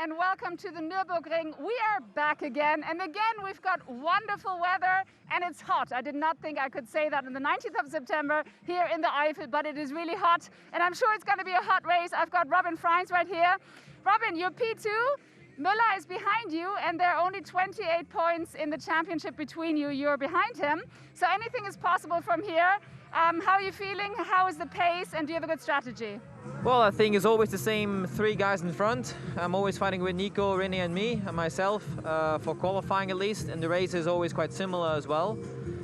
and welcome to the Nürburgring. We are back again, and again we've got wonderful weather and it's hot. I did not think I could say that on the 19th of September here in the Eifel, but it is really hot, and I'm sure it's going to be a hot race. I've got Robin Freins right here. Robin, you're P2. Müller is behind you, and there are only 28 points in the championship between you. You're behind him, so anything is possible from here. How are you feeling? How is the pace, and do you have a good strategy? Well, I think it's always the same three guys in front. I'm always fighting with Nico, René and me, and myself, for qualifying at least, and the race is always quite similar as well.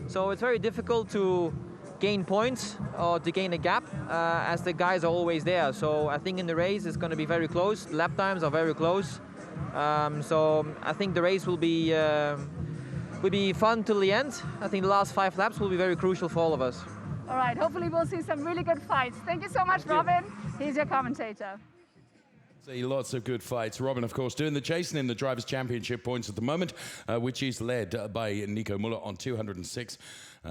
So it's very difficult to gain points or to gain a gap, as the guys are always there. So I think in the race it's going to be very close. Lap times are very close. So I think the race will be fun till the end. I think the last 5 laps will be very crucial for all of us. All right, hopefully we'll see some really good fights. Thank you so much, Robin. He's your commentator. See lots of good fights. Robin, of course, doing the chasing in the Drivers' Championship points at the moment, which is led by Nico Müller on 206,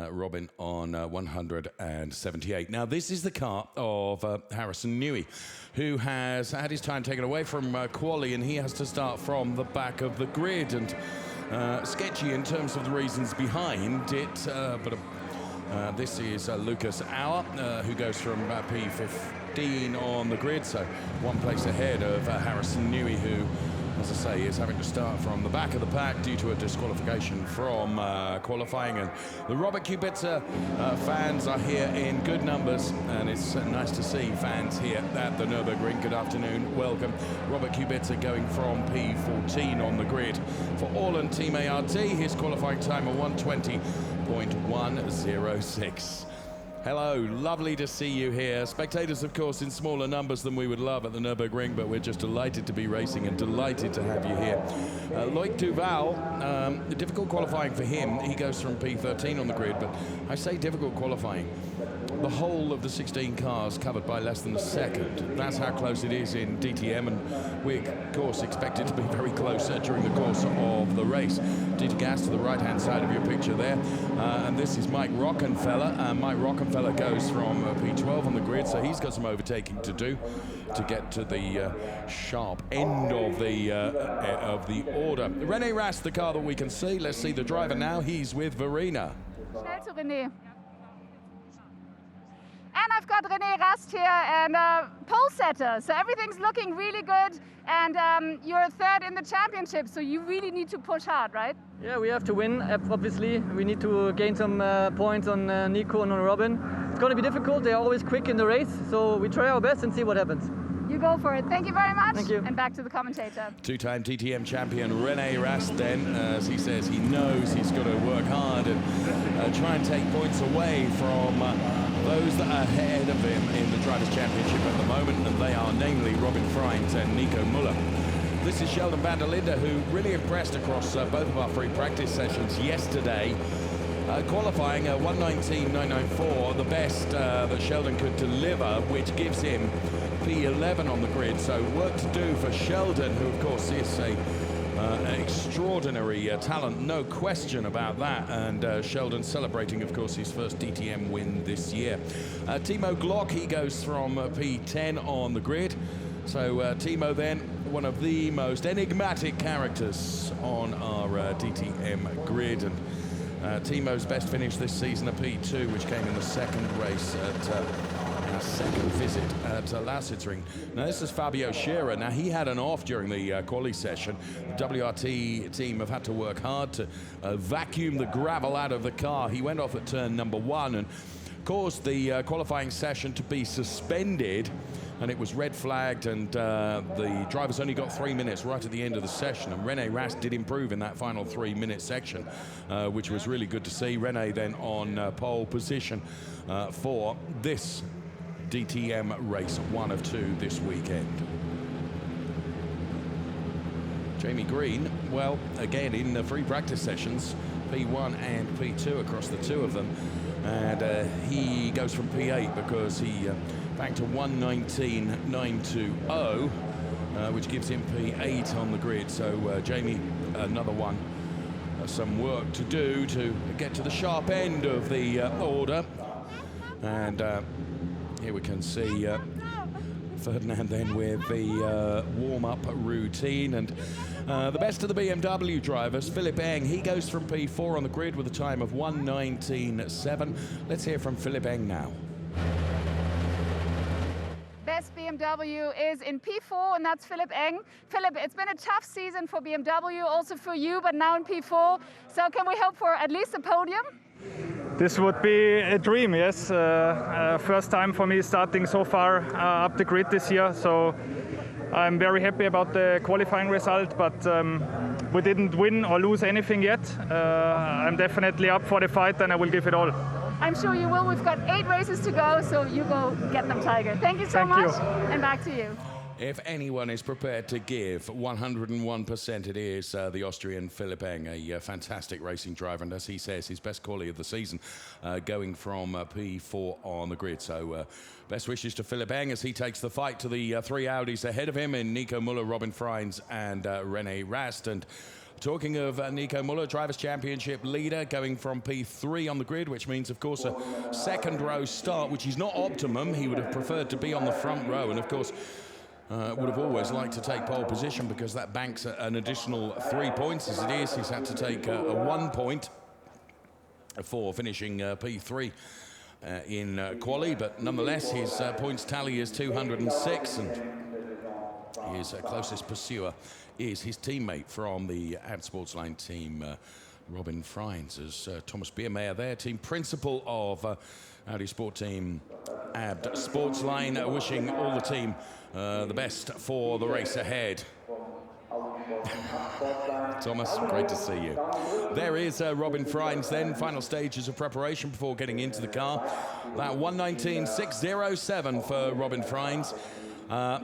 Robin on 178. Now, this is the car of Harrison Newey, who has had his time taken away from quali, and he has to start from the back of the grid. And sketchy in terms of the reasons behind it, but this is Lucas Auer, who goes from P15 on the grid, so 1 place ahead of Harrison Newey, who, as I say, is having to start from the back of the pack due to a disqualification from qualifying. And the Robert Kubica fans are here in good numbers, and it's nice to see fans here at the Nürburgring. Good afternoon, welcome. Robert Kubica going from P14 on the grid. For Orlen Team ART, his qualifying time of 1:20.106. Hello, lovely to see you here. Spectators, of course, in smaller numbers than we would love at the Nürburgring, but we're just delighted to be racing and delighted to have you here. Loic Duval, difficult qualifying for him. He goes from P13 on the grid, but I say difficult qualifying. The whole of the 16 cars covered by less than a second. That's how close it is in DTM, and we, of course, expect it to be very close during the course of the race. Dieter Gas to the right-hand side of your picture there. And this is Mike Rockenfeller. Mike Rockenfeller goes from P12 on the grid, so he's got some overtaking to do to get to the sharp end of the order. René Rast, the car that we can see. Let's see the driver now. He's with Verena. Schnell zu René. And I've got René Rast here, and pole setter, so everything's looking really good, and you're third in the championship, so you really need to push hard, right? Yeah, we have to win, obviously. We need to gain some points on Nico and on Robin. It's going to be difficult. They're always quick in the race, so we try our best and see what happens. You go for it. Thank you very much. Thank you. And back to the commentator. Two-time DTM champion René Rast then, as he says, he knows he's got to work hard and try and take points away from those that are ahead of him in the Drivers' Championship at the moment, and they are namely Robin Freins and Nico Müller. This is Sheldon van der Linde, who really impressed across both of our free practice sessions yesterday. Qualifying 1:19.994, the best that Sheldon could deliver, which gives him P11 on the grid. So work to do for Sheldon, who of course is an extraordinary talent, no question about that. And Sheldon celebrating, of course, his first DTM win this year. Timo Glock, he goes from P10 on the grid. So Timo then, one of the most enigmatic characters on our DTM grid. And Timo's best finish this season, a P2, which came in the second race at our second visit at Lausitzring. Now this is Fabio Scherer. Now he had an off during the quali session. The WRT team have had to work hard to vacuum the gravel out of the car. He went off at turn number 1 and caused the qualifying session to be suspended, and it was red flagged, and the drivers only got 3 minutes right at the end of the session, and René Rast did improve in that final 3-minute section, which was really good to see. René then on pole position for this DTM race 1 of 2 this weekend. Jamie Green, well, again in the free practice sessions, P1 and P2 across the two of them, and he goes from P8 because he back to 1:19.920, which gives him P8 on the grid. So Jamie, another one, some work to do to get to the sharp end of the order. And here we can see Ferdinand then with the warm-up routine, and the best of the BMW drivers, Philipp Eng, he goes from P4 on the grid with a time of 1:19.7. Let's hear from Philipp Eng now. Best BMW is in P4, and that's Philipp Eng. Philipp, it's been a tough season for BMW, also for you, but now in P4. So can we hope for at least a podium? This would be a dream, yes. First time for me starting so far up the grid this year, so I'm very happy about the qualifying result, but we didn't win or lose anything yet. I'm definitely up for the fight and I will give it all. I'm sure you will. We've got 8 races to go, so you go get them, Tiger. Thank you so much, and back to you. If anyone is prepared to give 101%, it is the Austrian Philipp Eng, a fantastic racing driver, and as he says, his best quali of the season, going from P4 on the grid. So best wishes to Philipp Eng as he takes the fight to the 3 Audis ahead of him in Nico Müller, Robin Freins and René Rast. And talking of Nico Müller, Drivers' Championship leader, going from P3 on the grid, which means, of course, a second row start, which is not optimum. He would have preferred to be on the front row, and of course, would have always liked to take pole position because that banks an additional 3 points. As it is, he's had to take a 1 point for finishing P3 in quali, but nonetheless, his points tally is 206, and his closest pursuer is his teammate from the Abt Sportsline team, Robin Freins, as Thomas Biermeier there, team principal of Audi Sport Team Abt Sportsline, wishing all the team the best for the race ahead. Thomas, great to see you. There is Robin Freins then, final stages of preparation before getting into the car. That 1:19.607 for Robin Freins.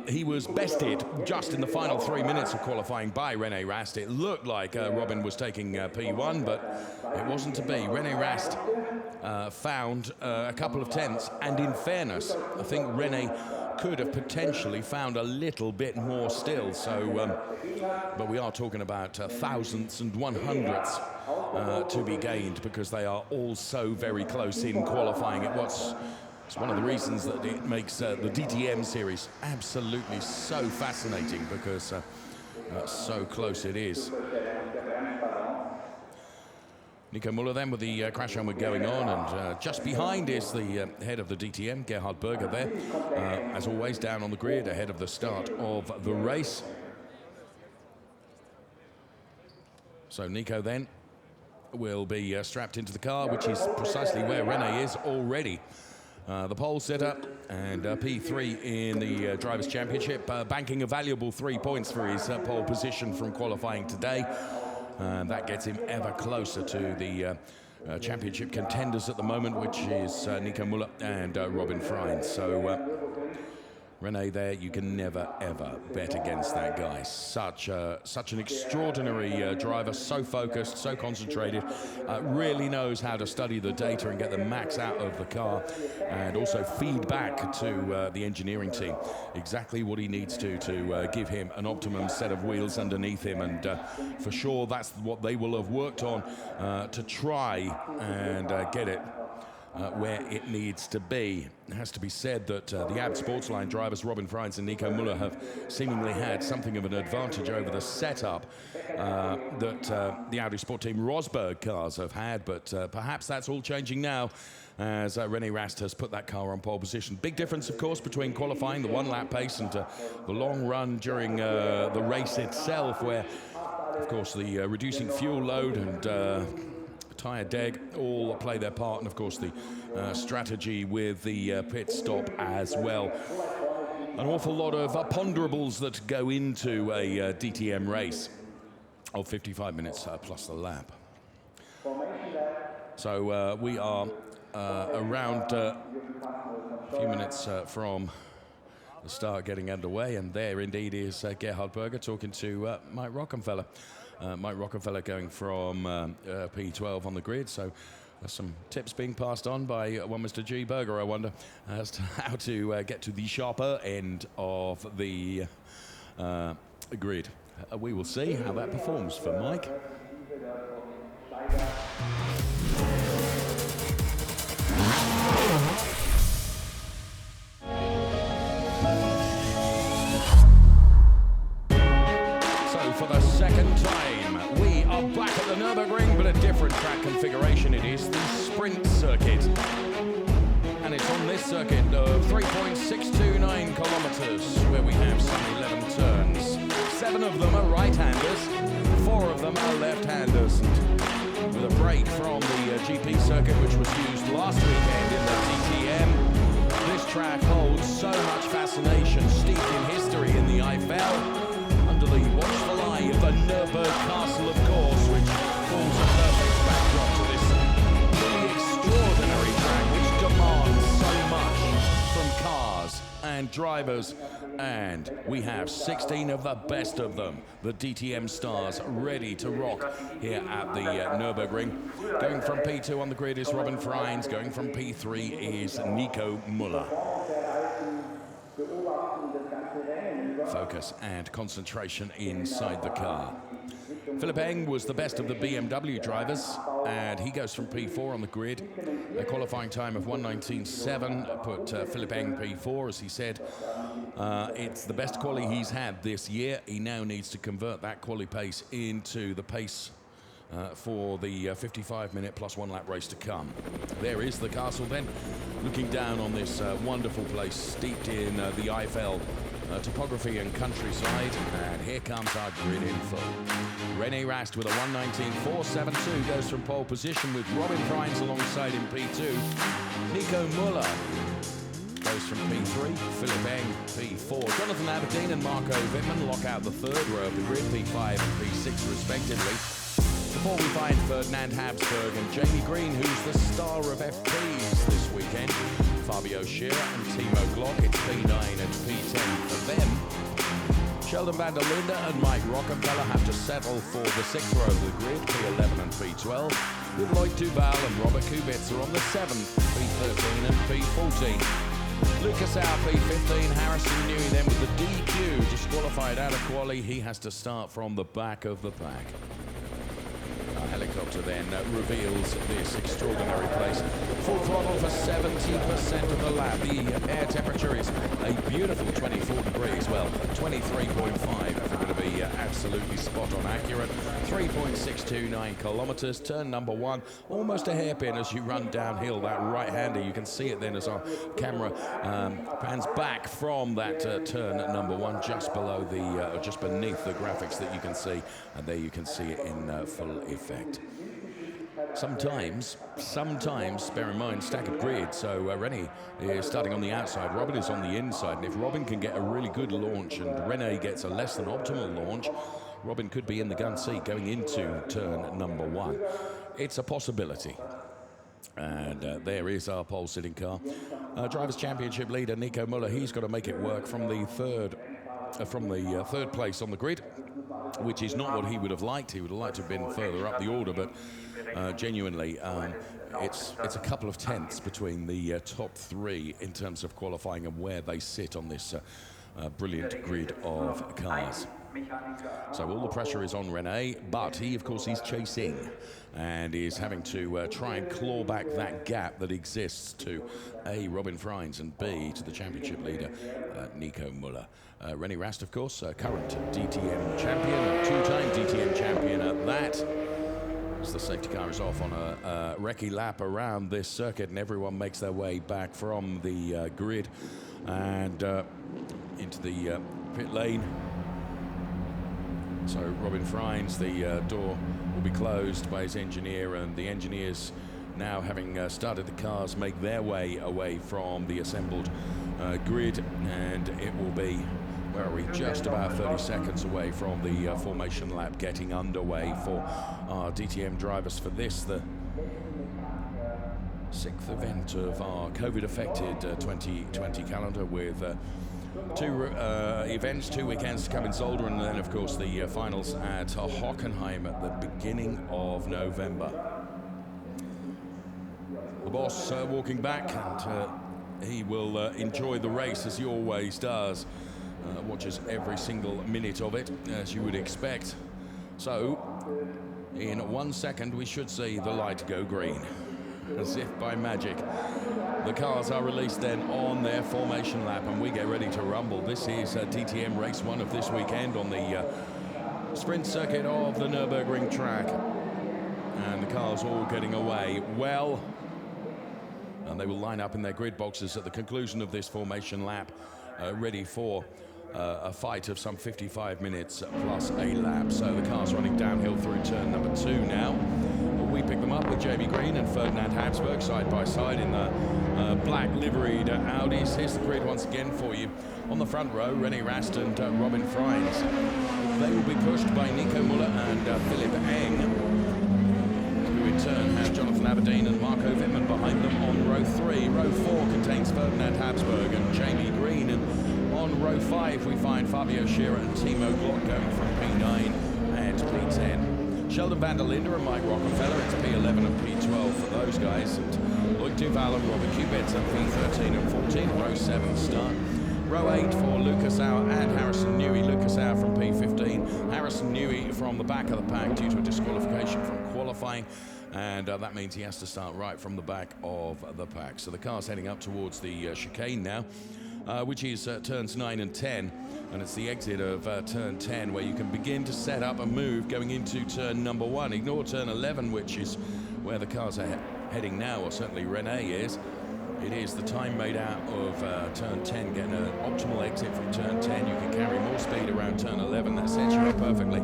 He was bested just in the final 3 minutes of qualifying by René Rast. It looked like Robin was taking P1, but it wasn't to be. René Rast found a couple of tenths, and in fairness, I think René could have potentially found a little bit more still. So, but we are talking about thousandths and 100ths to be gained because they are all so very close in qualifying. It's one of the reasons that it makes the DTM series absolutely so fascinating because so close it is. Nico Müller then with the crash helmet going on, and just behind is the head of the DTM, Gerhard Berger there, as always down on the grid ahead of the start of the race. So Nico then will be strapped into the car, which is precisely where René is already. The pole setup and P3 in the Drivers' Championship, banking a valuable 3 points for his pole position from qualifying today. And that gets him ever closer to the championship contenders at the moment, which is Nico Müller and Robin Freins. So René there, you can never, ever bet against that guy. Such an extraordinary driver, so focused, so concentrated, really knows how to study the data and get the max out of the car, and also feed back to the engineering team exactly what he needs to give him an optimum set of wheels underneath him. And for sure, that's what they will have worked on to try and get it where it needs to be. It has to be said that the Abt Sportsline drivers, Robin Freins and Nico Müller, have seemingly had something of an advantage over the setup that the Audi Sport Team Rosberg cars have had, but perhaps that's all changing now as René Rast has put that car on pole position. Big difference, of course, between qualifying, the 1 lap pace, and the long run during the race itself, where, of course, the reducing fuel load and tyre deg all play their part, and of course the strategy with the pit stop as well. An awful lot of ponderables that go into a DTM race of 55 minutes plus the lap. So we are around a few minutes from the start getting underway, and there indeed is Gerhard Berger talking to Mike Rockenfeller. Mike Rockenfeller going from P12 on the grid, so there's some tips being passed on by one Mr. G. Berger, I wonder, as to how to get to the sharper end of the grid. We will see how that performs for Mike. track configuration. It is the sprint circuit. And it's on this circuit of 3.629 kilometers, where we have some 11 turns. 7 of them are right-handers, 4 of them are left-handers. And with a break from the GP circuit, which was used last weekend in the DTM, this track holds so much fascination, steeped in history in the Eifel, under the watchful eye of the Nürburgring castle, of course, which forms a perfect backdrop to this really extraordinary track, which demands so much from cars and drivers. And we have 16 of the best of them, the DTM stars, ready to rock here at the Nürburgring. Going from P2 on the grid is Robin Freins. Going from P3 is Nico Müller. Focus and concentration inside the car. Philipp Eng was the best of the BMW drivers, and he goes from P4 on the grid. A qualifying time of 1:19.7 put Philipp Eng P4, as he said. It's the best quali he's had this year. He now needs to convert that quali pace into the pace for the 55-minute plus 1 lap race to come. There is the castle then, looking down on this wonderful place steeped in the Eifel topography and countryside. And here comes our grid in full. René Rast with a 1:19.472 goes from pole position, with Robin Freins alongside in P2. Nico Müller goes from P3, Philipp Eng P4. Jonathan Aberdeen and Marco Wittmann lock out the third row of the grid, P5 and P6 respectively. Before we find Ferdinand Habsburg and Jamie Green, who's the star of FPs this weekend. Fabio Scheer and Timo Glock, it's P9 and P10 for them. Sheldon van der Linde and Mike Rockefeller have to settle for the 6th row of the grid, P11 and P12. With Lloyd Duval and Robert Kubica on the 7th, P13 and P14. Lucas Al P15, Harrison Newey then with the DQ, disqualified out of quali. He has to start from the back of the pack. A helicopter then reveals this extraordinary place. Full throttle for 70% of the lap. The air temperature is a beautiful 24 degrees. Well, 23.5 if we're going to be absolutely spot on accurate. 3.629 kilometers. Turn number 1, almost a hairpin as you run downhill. That right-hander, you can see it then as our camera pans back from that turn at number 1, just below the, just beneath the graphics that you can see, and there you can see it in full effect. Sometimes, bear in mind, staggered grid, so René is starting on the outside, Robin is on the inside, and if Robin can get a really good launch and René gets a less than optimal launch, Robin could be in the gun seat going into turn number 1. It's a possibility. And there is our pole sitting car. Drivers' Championship leader Nico Müller, he's got to make it work from the third place on the grid, which is not what he would have liked. He would have liked to have been further up the order, but genuinely, it's a couple of tenths between the top 3 in terms of qualifying and where they sit on this brilliant grid of cars. So all the pressure is on René, but he, of course, he's chasing and is having to try and claw back that gap that exists to A, Robin Freins, and B, to the championship leader, Nico Müller. René Rast, of course, current DTM champion, 2-time DTM champion at that. As the safety car is off on a recce lap around this circuit, and everyone makes their way back from the grid and into the pit lane. So Robin Freins, the door will be closed by his engineer, and the engineers, now having started the cars, make their way away from the assembled grid, and it will be, where are we, just about 30 seconds away from the formation lap getting underway for our DTM drivers for this, the 6th event of our COVID-affected 2020 calendar, with 2 events, 2 weekends to come in Zolder, and then, of course, the finals at Hockenheim at the beginning of November. The boss walking back, and he will enjoy the race as he always does. Watches every single minute of it, as you would expect. So, in 1 second, we should see the light go green, as if by magic. The cars are released then on their formation lap, and we get ready to rumble. This is DTM race 1 of this weekend on the sprint circuit of the Nürburgring track. And the cars all getting away well. And they will line up in their grid boxes at the conclusion of this formation lap, ready for a fight of some 55 minutes plus a lap. So the car's running downhill through turn number 2 now. We pick them up with Jamie Green and Ferdinand Habsburg side by side in the black liveried Audis. Here's the grid once again for you. On the front row, René Rast and Robin Freins. They will be pushed by Nico Müller and Philipp Eng, who in turn have Jonathan Aberdeen and Marco Wittmann behind them on row 3. Row 4 contains Ferdinand Habsburg and Jamie Green, and on row 5 we find Fabio Scherer and Timo Glock going from P9 and P10. Sheldon van der Linde and Mike Rockefeller, it's P11 and P12 for those guys, and Loic Duval and Robert Kubitz at P13 and 14, row 7 start. Row 8 for Lucas Auer and Harrison Newey. Lucas Auer from P15, Harrison Newey from the back of the pack due to a disqualification from qualifying, and that means he has to start right from the back of the pack. So the car's heading up towards the chicane now, which is turns 9 and 10, and it's the exit of turn 10 where you can begin to set up a move going into turn number 1. Ignore turn 11, which is where the cars are heading now, or certainly René is. It is the time made out of turn 10, getting an optimal exit from turn 10. You can carry more speed around turn 11. That sets you up perfectly,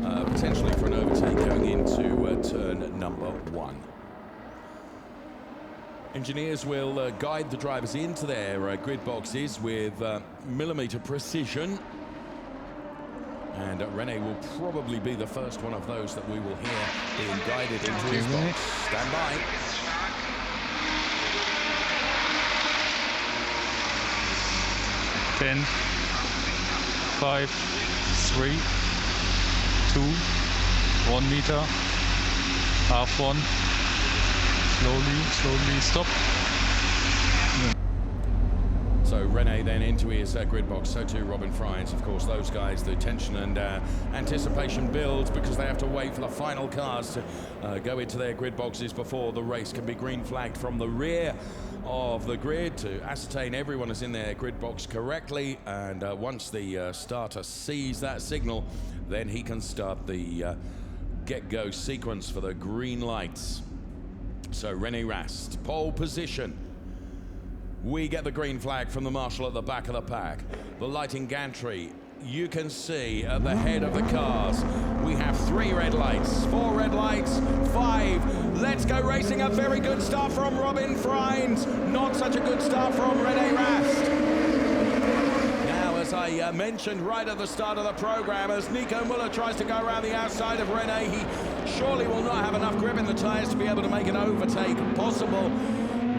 potentially for an overtake going into turn number 1. Engineers will guide the drivers into their grid boxes with millimeter precision. And René will probably be the first one of those that we will hear being guided into his box. Stand by. 10, 5, 3, 2, 1 meter, half 1, slowly stop. So René then into his grid box, so too Robin Freins. Of course, those guys, the tension and anticipation builds because they have to wait for the final cars to go into their grid boxes before the race can be green flagged from the rear of the grid to ascertain everyone is in their grid box correctly, and once the starter sees that signal, then he can start the get-go sequence for the green lights. So René Rast, pole position. We get the green flag from the marshal at the back of the pack. The lighting gantry, you can see at the head of the cars, we have 3 red lights, 4 red lights, 5. Let's go racing. A very good start from Robin Freins. Not such a good start from René Rast. Now, as I mentioned right at the start of the program, as Nico Müller tries to go around the outside of René, he surely will not have enough grip in the tyres to be able to make an overtake possible.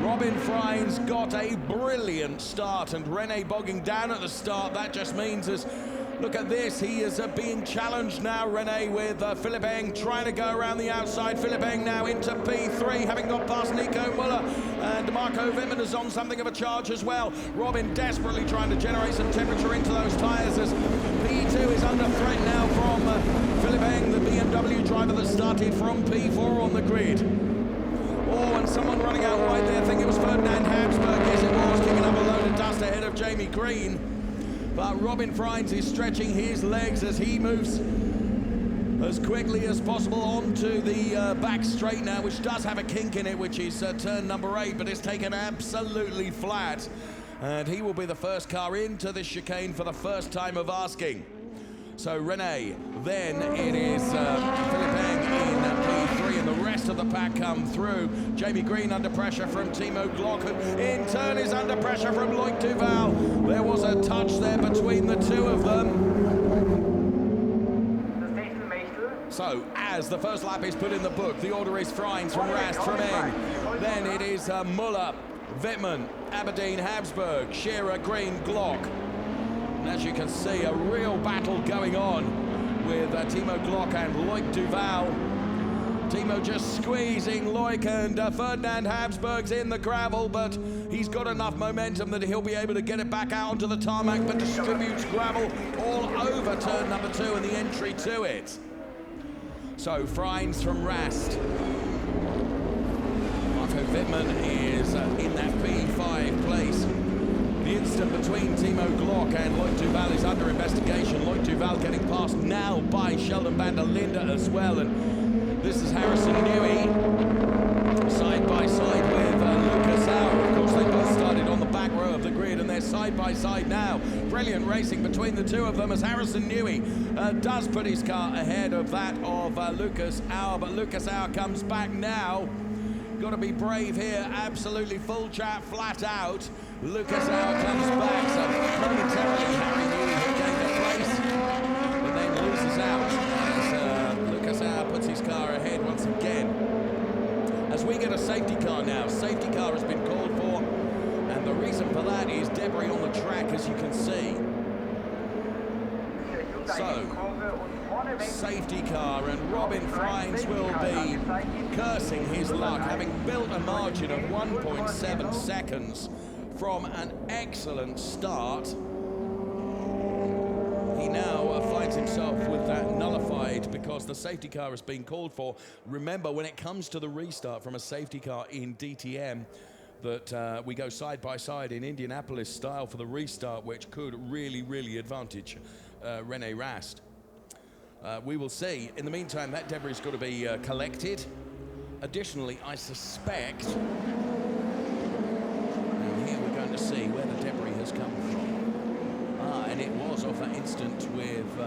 Robin Freins got a brilliant start, and René bogging down at the start. That just means as look at this, he is being challenged now, René, with Philipp Eng trying to go around the outside. Philipp Eng now into P3, having got past Nico Müller, and Marco Wittmann is on something of a charge as well. Robin desperately trying to generate some temperature into those tyres as P2 is under threat now from Philipp Eng, the BMW driver that started from P4 on the grid. Oh, and someone running out wide there. I think it was Ferdinand Habsburg. Yes, it was, kicking up a load of dust ahead of Jamie Green. But Robin Freins is stretching his legs as he moves as quickly as possible onto the back straight now, which does have a kink in it, which is turn number 8, but it's taken absolutely flat. And he will be the first car into this chicane for the first time of asking. So René, then it is Philipp Eng in P3, and the rest of the pack come through. Jamie Green under pressure from Timo Glock, who in turn is under pressure from Loic Duval. There was a touch there between the two of them. So as the first lap is put in the book, the order is Freins from Rast from Eng. Then it is Müller, Wittmann, Aberdeen, Habsburg, Scherer, Green, Glock. And as you can see, a real battle going on with Timo Glock and Loic Duval. Timo just squeezing Loic, and Ferdinand Habsburg's in the gravel, but he's got enough momentum that he'll be able to get it back out onto the tarmac, but distributes gravel all over turn number 2 and the entry to it. So Freins from Rast. Marco Wittmann is in that P5 place. The instant between Timo Glock and Loic Duval is under investigation. Loic Duval getting passed now by Sheldon van der Linde as well. And This is Harrison Newey, side by side with Lucas Auer. Of course, they both started on the back row of the grid, and they're side by side now. Brilliant racing between the two of them as Harrison Newey does put his car ahead of that of Lucas Auer, but Lucas Auer comes back now. Got to be brave here, absolutely full chat, flat out. Lucas Auer comes back, so momentarily Harry Newey had gained a place, but then loses out as Lucas Auer puts his car ahead once again. As we get a safety car now, safety car has been called for, and the reason for that is debris on the track, as you can see. So, safety car, and Robin Freins will be cursing his luck, having built a margin of 1.7 seconds from an excellent start. He now finds himself with that nullified because the safety car has been called for. Remember, when it comes to the restart from a safety car in DTM, that we go side by side in Indianapolis style for the restart, which could really advantage René Rast. We will see. In the meantime, that debris has got to be collected. Additionally, I suspect, and here we're going to see where the debris has come from. And it was off that incident with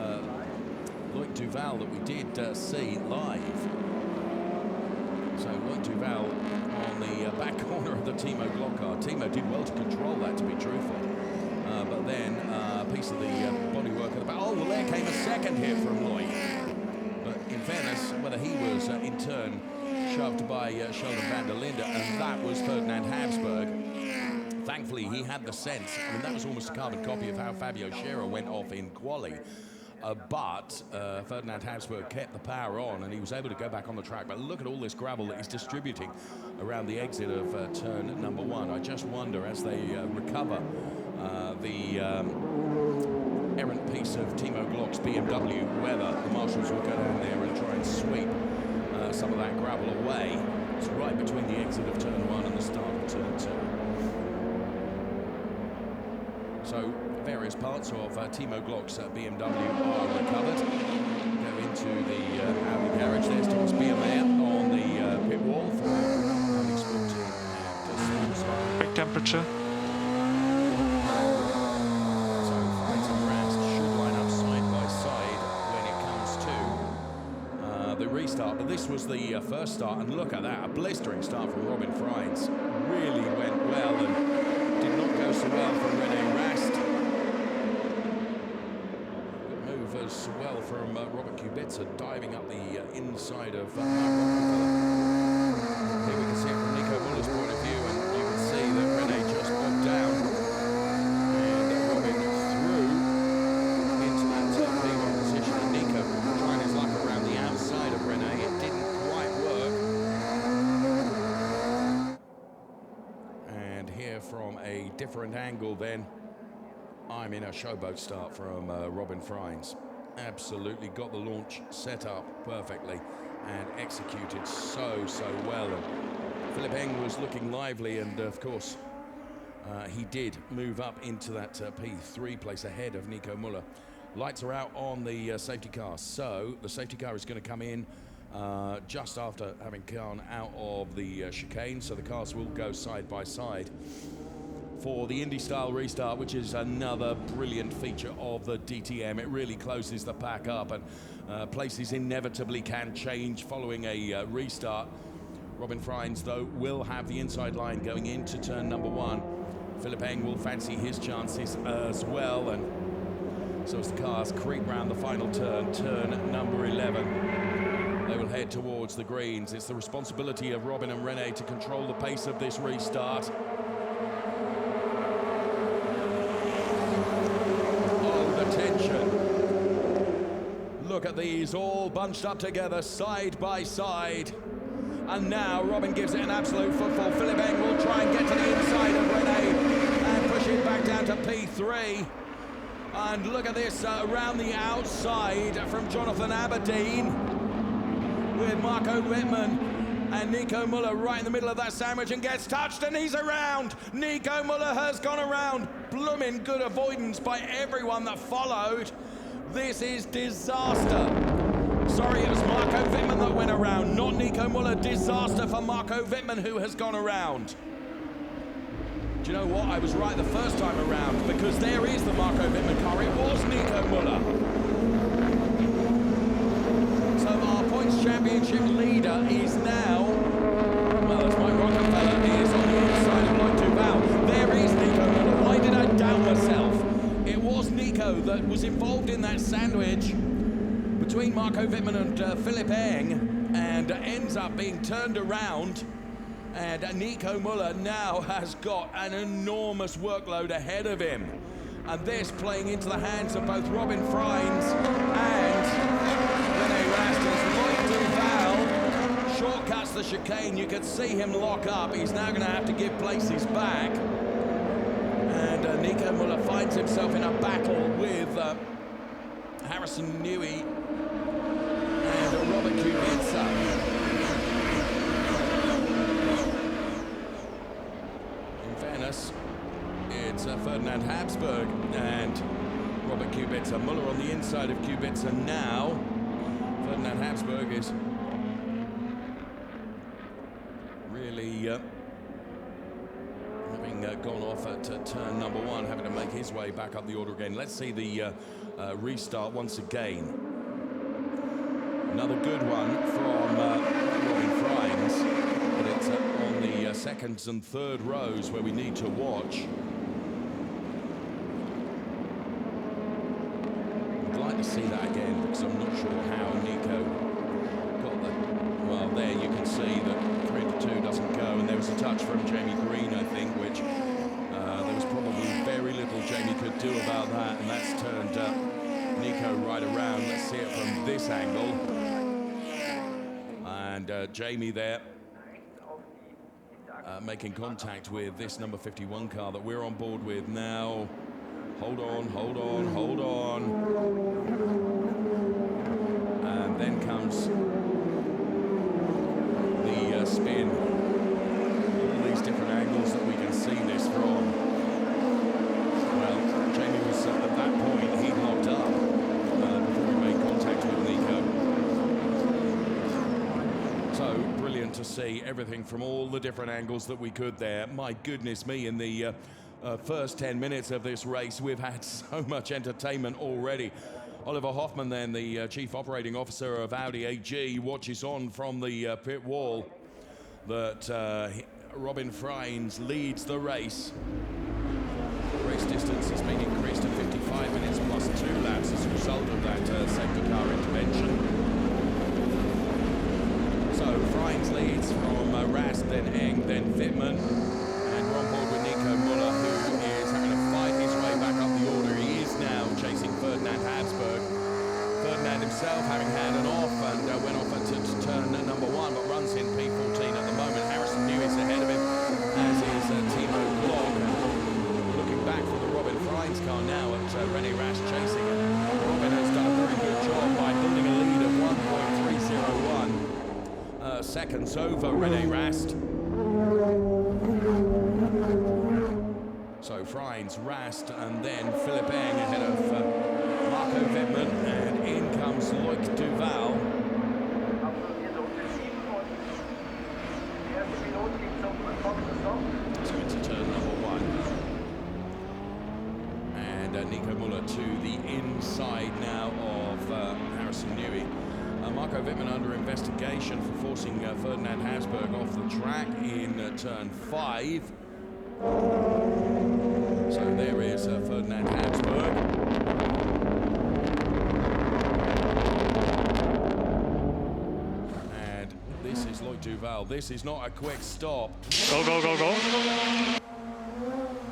Loic Duval that we did see live. So Loic Duval on the back corner of the Timo Glock car. Timo did well to control that, to be truthful. But then a piece of the bodywork at the back. Oh, well, there came a second hit from Loic. But in fairness, whether he was in turn shoved by Sheldon van der Linde, and that was Ferdinand Habsburg. Thankfully, he had the sense. I mean, that was almost a carbon copy of how Fabio Scherer went off in quali. But Ferdinand Habsburg kept the power on, and he was able to go back on the track. But look at all this gravel that he's distributing around the exit of turn number 1. I just wonder, as they recover the errant piece of Timo Glock's BMW, whether the marshals will go down there and try and sweep some of that gravel away. It's right between the exit of turn 1 and the start of turn 2. So various parts of Timo Glock's BMW are recovered. Go into the Audi garage. There's Thomas Biermeier on the pit wall for Audi Sport Team and Back temperature. So Freins and Rast should line up side by side when it comes to the restart. But this was the first start, and look at that, a blistering start from Robin Freins. Really went well and did not go so well for René Rast. Good move as well from Robert Kubica, diving up the inside of Mark Rockefeller. Here we can see it from Nico Muller's point of view, and you can see that René just bogged down. And Robin through into that P1 position, and Nico trying his luck around the outside of René. It didn't quite work. And here from a different angle then, I'm in a showboat start from Robin Freins. Absolutely got the launch set up perfectly and executed so well. And Philipp Eng was looking lively, and of course he did move up into that P3 place ahead of Nico Muller. Lights are out on the safety car, so the safety car is going to come in just after having gone out of the chicane, so the cars will go side by side for the Indy style restart, which is another brilliant feature of the DTM. It really closes the pack up, and places inevitably can change following a restart. Robin Freins, though, will have the inside line going into turn number 1. Philipp Eng will fancy his chances as well, and so as the cars creep round the final turn, turn number 11, they will head towards the greens. It's the responsibility of Robin and René to control the pace of this restart. Look at these, all bunched up together, side by side. And now Robin gives it an absolute footfall. Philipp Eng will try and get to the inside of René and push it back down to P3. And look at this, around the outside from Jonathan Aberdeen with Marco Wittmann and Nico Muller right in the middle of that sandwich, and gets touched, and he's around. Nico Muller has gone around. Blooming good avoidance by everyone that followed. This is disaster. sorry, it was Marco Wittmann that went around, not Nico Muller. Disaster for Marco Wittmann, who has gone around. Do you know what? I was right the first time around, because there is the Marco Wittmann car. It was Nico Muller. So our points championship leader is now, well, as Mike Rockefeller is on the inside of Lloyd Duval. There is Nico Muller. Why did I doubt myself? It was Nico that was involved in that sandwich between Marco Wittmann and Philipp Eng, and ends up being turned around. And Nico Muller now has got an enormous workload ahead of him. And this playing into the hands of both Robin Freins and René Rast. Lloyd Duval shortcuts the chicane. You could see him lock up. He's now going to have to give places back. And Nico Muller finds himself in a battle with Harrison Newey and Robert Kubica. It's Ferdinand Habsburg and Robert Kubica. Muller on the inside of Kubica now. Ferdinand Habsburg is really having gone off at turn number one, having to make his way back up the order again. Let's see the restart once again. Another good one from Robin Freins, but it's on the seconds and third rows where we need to watch. I'd like to see that again, because I'm not sure how Nico got the... Well, there you can see that 3-2 doesn't go, and there was a touch from Jamie Green, I think, which there was probably very little Jamie could do about that, and that's turned Nico right around. Let's see it from this angle. And Jamie there making contact with this number 51 car that we're on board with now. Hold on, hold on, hold on. And then comes the spin. All these different angles that we can see this from. Well, Jamie was at that point, he locked up before he made contact with Nico. So brilliant to see everything from all the different angles that we could there. My goodness me, in the first 10 minutes of this race, we've had so much entertainment already. Oliver Hoffmann then, the Chief Operating Officer of Audi AG, watches on from the pit wall that Robin Freins leads the race. Race distance has been increased to 55 minutes plus 2 laps as a result of that safety car intervention. So Freins leads from Rast, then Eng, then Wittmann. And we're on board with Nico Muller, who is having to fight his way back up the order. He is now chasing Ferdinand Habsburg. Ferdinand himself having had an off and went off at turn number one, but runs in P14 at the moment. Harrison Newey is ahead of him, as is Timo Glock. Looking back for the Robin Freins car now at René Rast chasing it. Robin has done a very good job by building a lead of 1.301 seconds over René Rast. So Freins, Rast, and then Philipp Eng ahead of Marco Wittmann, and in comes Lloyd Duval. So into turn number one. And Nico Muller to the inside now of Harrison Newey. Marco Wittmann under investigation for forcing Ferdinand Habsburg off the track in turn 5. So there is Ferdinand Habsburg. And this is Lloyd Duval. This is not a quick stop. Go, go, go, go.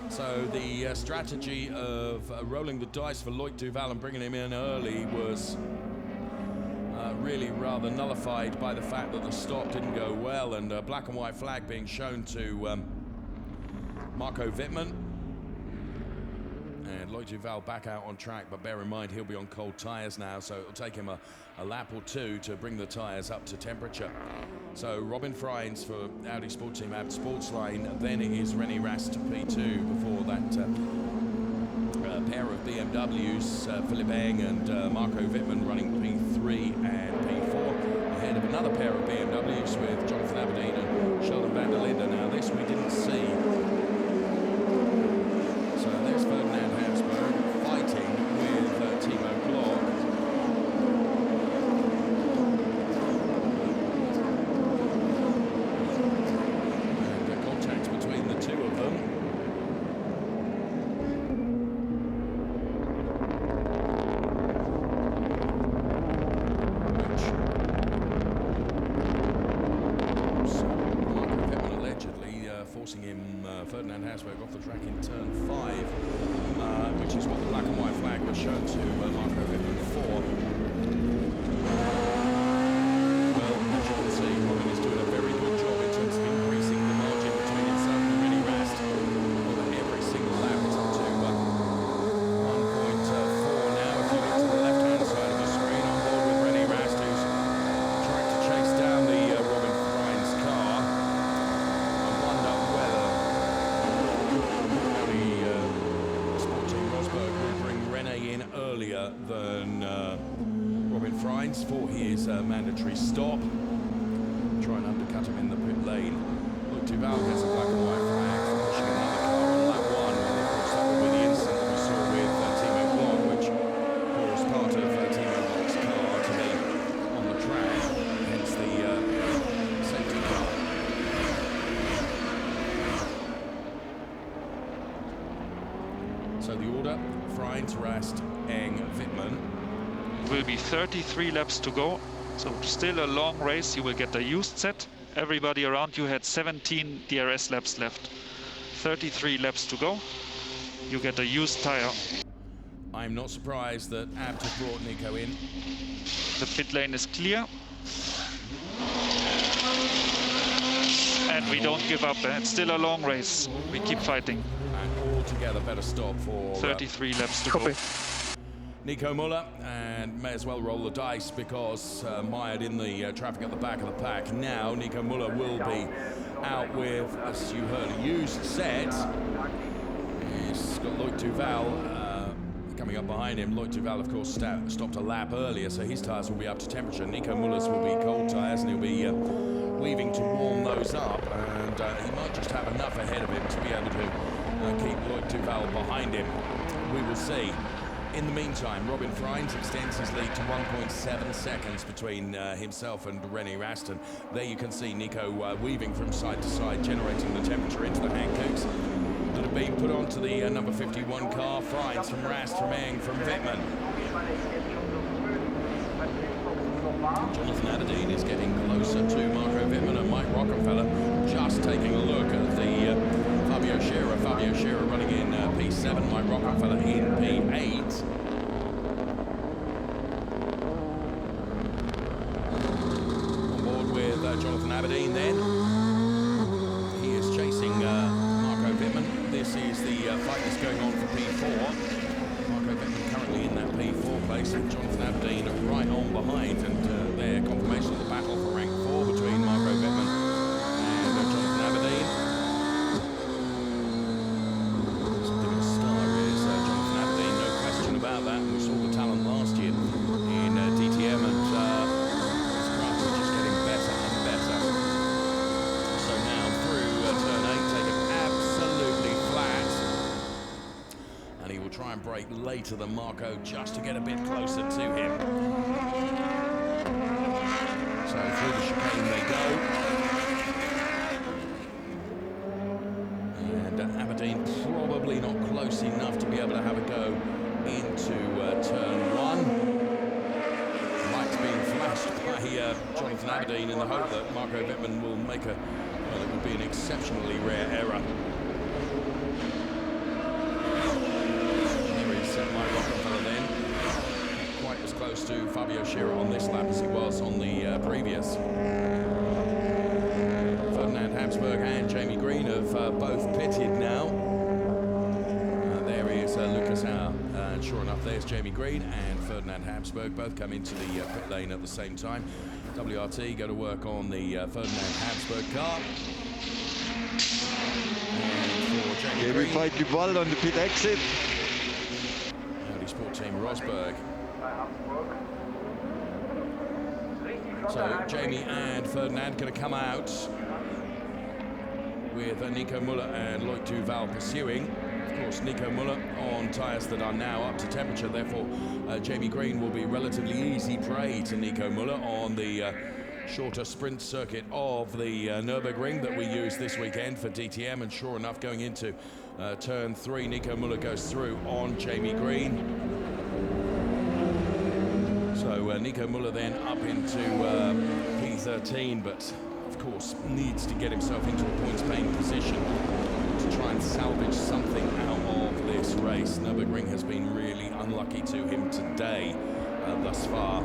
So the strategy of rolling the dice for Lloyd Duval and bringing him in early was really rather nullified by the fact that the stop didn't go well, and a black and white flag being shown to Marco Wittmann. And Lloyd Duval back out on track, but bear in mind he'll be on cold tyres now, so it'll take him a lap or two to bring the tyres up to temperature. So Robin Freins for Audi Sport Team Abt Sportsline, then it is René Rast P2 before that pair of BMWs, Philipp Eng and Marco Wittmann running P3 and P4. ahead of another pair of BMWs with Jonathan Aberdeen and Sheldon van der Linde. Now this we didn't see. So there's Ferdinand Habsburg fighting with Timo Glock. And contact between the two of them. Forcing him, Ferdinand Habsburg, off the track in turn 5, which is what the black and white flag was shown to Marco Wittmann for. Well, as you can see, Robin is doing a very good job in terms of increasing the margin between himself and René Rast. Over every single lap, it's up to 1.4 now. If you look to the left-hand side of the screen, on board with René Rast, who's trying to chase down the Robin Freins car. Earlier than Robin Freins for his mandatory stop. Try and undercut him in the pit lane. Look, Duval gets a black and white flag for pushing another car on lap 1. And of course that will be the incident that we saw with Timo Glock, which caused part of Timo Glock's car to be on the track, hence the safety car. So the order: Freins, Rast, Eng, Wittmann. Will be 33 laps to go, so still a long race. You will get a used set. Everybody around you had 17 DRS laps left. 33 laps to go. You get a used tire. I'm not surprised that Abt has brought Nico in. The pit lane is clear. And we don't give up. It's still a long race. We keep fighting. And altogether better stop for 33 laps to go. Nico Müller, and may as well roll the dice because mired in the traffic at the back of the pack. Now Nico Müller will be out with, as you heard, a used set. He's got Loic Duval coming up behind him. Loic Duval, of course, stopped a lap earlier, so his tyres will be up to temperature. Nico Müller's will be cold tyres, and he'll be weaving to warm those up, and he might just have enough ahead of him to be able to keep Loic Duval behind him. We will see. In the meantime, Robin Freins extends his lead to 1.7 seconds between himself and René Rast. There you can see Nico weaving from side to side, generating the temperature into the Hankooks that have been put onto the number 51 car. Freins from Rast, from Eng, from Wittmann. Jonathan Aberdeen is getting closer to Marco Wittmann and Mike Rockefeller, just taking a look at the Fabio Scherer running in P7, Mike Rockefeller in P8. On board with Jonathan Aberdeen then. He is chasing Marco Wittmann. This is the fight that's going on for P4. Marco Wittmann currently in that P4 place, and Jonathan Aberdeen right on behind, and their confirmation of the battle for rank 4 between Marco Wittmann and Jonathan Aberdeen. Something of a star is Jonathan Aberdeen, no question about that. We saw the talent last year in DTM, and his craft is just getting better and better. So now through turn 8, taken absolutely flat. And he will try and brake later than Marco just to get a bit closer to him. So through the chicane they go. And Aberdeen probably not close enough to be able to have a go into turn 1. Lights being flashed by Jonathan Aberdeen in the hope that Marco Wittmann will make a, well, it would be an exceptionally rare error. Mike Rockefeller then, quite as close to Fabio Scherer on this lap as he was on the previous. Ferdinand Habsburg and Jamie Green have both pitted now. There is Lucas Hauer, and sure enough there's Jamie Green and Ferdinand Habsburg, both come into the pit lane at the same time. WRT go to work on the Ferdinand Habsburg car. And for Jamie Green, fight Duval on the pit exit. Sport Team Rosberg. So Jamie and Ferdinand going to come out with Nico Müller and Loic Duval pursuing. Of course, Nico Müller on tyres that are now up to temperature, therefore Jamie Green will be relatively easy prey to Nico Müller on the shorter sprint circuit of the Nürburgring that we use this weekend for DTM. And sure enough, going into turn 3, Nico Müller goes through on Jamie Green. So Nico Müller then up into P13, but of course needs to get himself into a points-paying position to try and salvage something out of this race. Nürburgring has been really unlucky to him today thus far.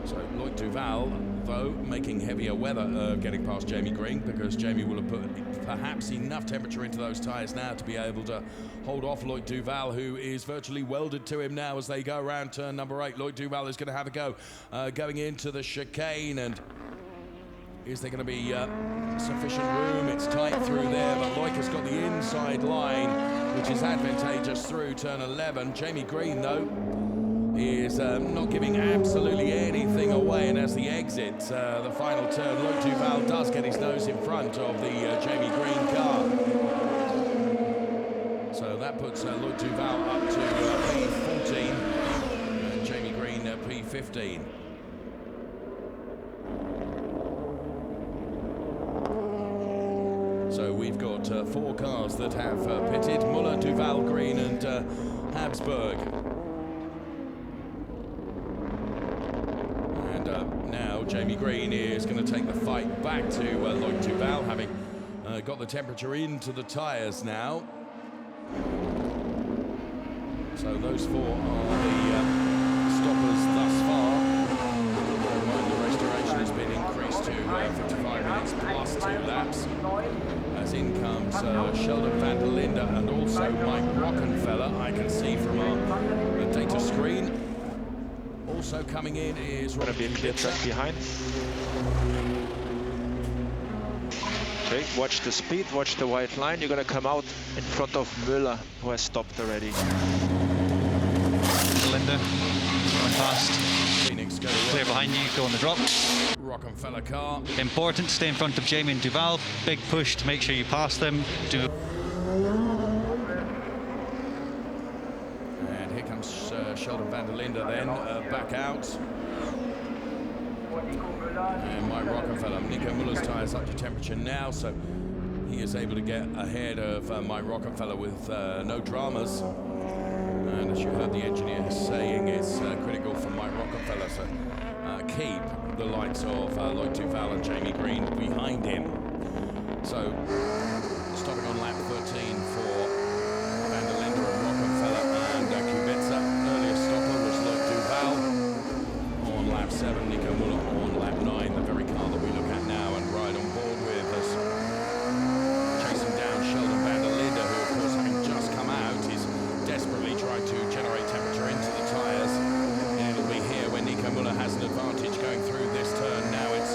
So Loic Duval, though, making heavier weather getting past Jamie Green, because Jamie will have put perhaps enough temperature into those tyres now to be able to hold off Loic Duval, who is virtually welded to him now as they go around turn number 8. Loic Duval is going to have a go going into the chicane, and is there going to be sufficient room? It's tight through there, but Loic has got the inside line, which is advantageous through turn 11. Jamie Green, though, is not giving absolutely anything away, and as the exit, the final turn, Loic Duval does get his nose in front of the Jamie Green car. So that puts Loic Duval up to P14 and Jamie Green P15. So we've got 4 cars that have pitted: Müller, Duval, Green and Habsburg. Now Jamie Green is going to take the fight back to Loic Duval, having got the temperature into the tyres now. So those 4 are the stoppers thus far. The restoration has been increased to 55 minutes plus 2 laps. As in comes Sheldon van der Linde and also Mike Rockenfeller, I can see from our data screen. Also coming in is Gonna be a clear track behind. Okay, watch the speed, watch the white line. You're gonna come out in front of Müller, who has stopped already. Linda, going fast. Phoenix go Clear behind you, go on the drop. Rockenfeller car. Important to stay in front of Jamie and Duval. Big push to make sure you pass them. And here comes Sheldon van der Linde then, back out. And Mike Rockenfeller. Nico Müller's tyres up to temperature now, so he is able to get ahead of Mike Rockenfeller with no dramas. And as you heard the engineer saying, it's critical for Mike Rockenfeller to keep the likes of Loic Duval and Jamie Green behind him. So, stopping on lap 13 for van der Linde and Rockenfeller and Kubica. Earliest stopper was Loic Duval on lap 7, Nico Müller on lap 9, the very car that we look at now and ride on board with us. Chasing down Sheldon van der Linde, who of course, having just come out, is desperately trying to generate temperature into the tyres. And it'll be here when Nico Müller has an advantage going through this turn. Now it's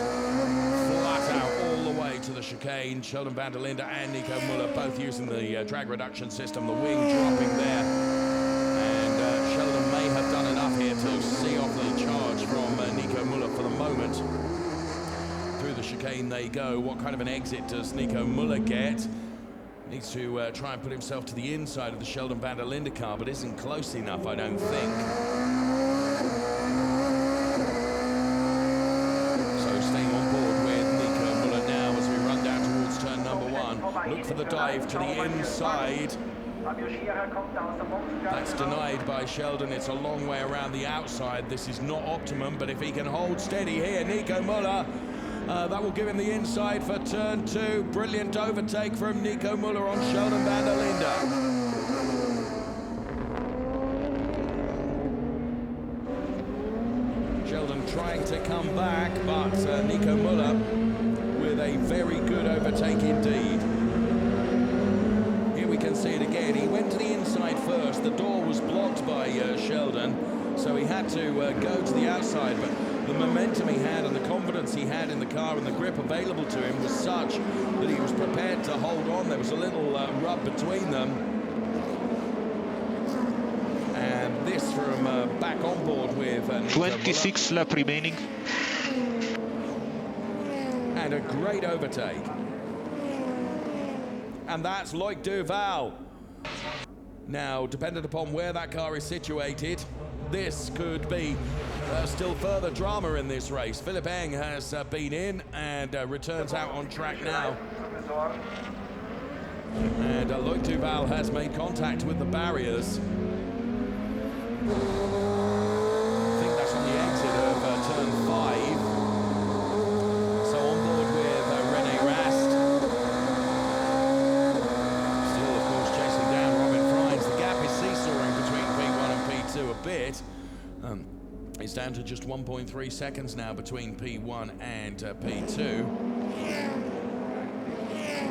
flat out all the way to the chicane. Sheldon van der Linde and Nico Müller both using the drag reduction system, the wing dropping there. And Sheldon may have done enough here to see off the charge from Nico Müller for the moment. Through the chicane they go. What kind of an exit does Nico Müller get? Needs to try and put himself to the inside of the Sheldon van der Linde car, but isn't close enough, I don't think. So staying on board with Nico Müller now as we run down towards turn number 1. Look for the dive to the inside. That's denied by Sheldon. It's a long way around the outside. This is not optimum, but if he can hold steady here, Nico Müller, that will give him the inside for turn 2. Brilliant overtake from Nico Müller on Sheldon van der Linde. Sheldon trying to come back, but Nico Müller with a very good overtake indeed. Here we can see it again. He went to the inside first. The door was blocked by Sheldon, so he had to go to the outside, but the momentum he had and the confidence he had in the car and the grip available to him was such that he was prepared to hold on. There was a little rub between them. And this from back on board with 26 lap remaining. And a great overtake. And that's Loic Duval. Now, dependent upon where that car is situated, this could be still further drama in this race. Philipp Eng has been in and returns out on track now. And Loic Duval has made contact with the barriers. I think that's on the exit of turn 5. So on board with René Rast. Still, of course, chasing down Robin Freins. The gap is seesawing between P1 and P2 a bit. It's down to just 1.3 seconds now between P1 and P2.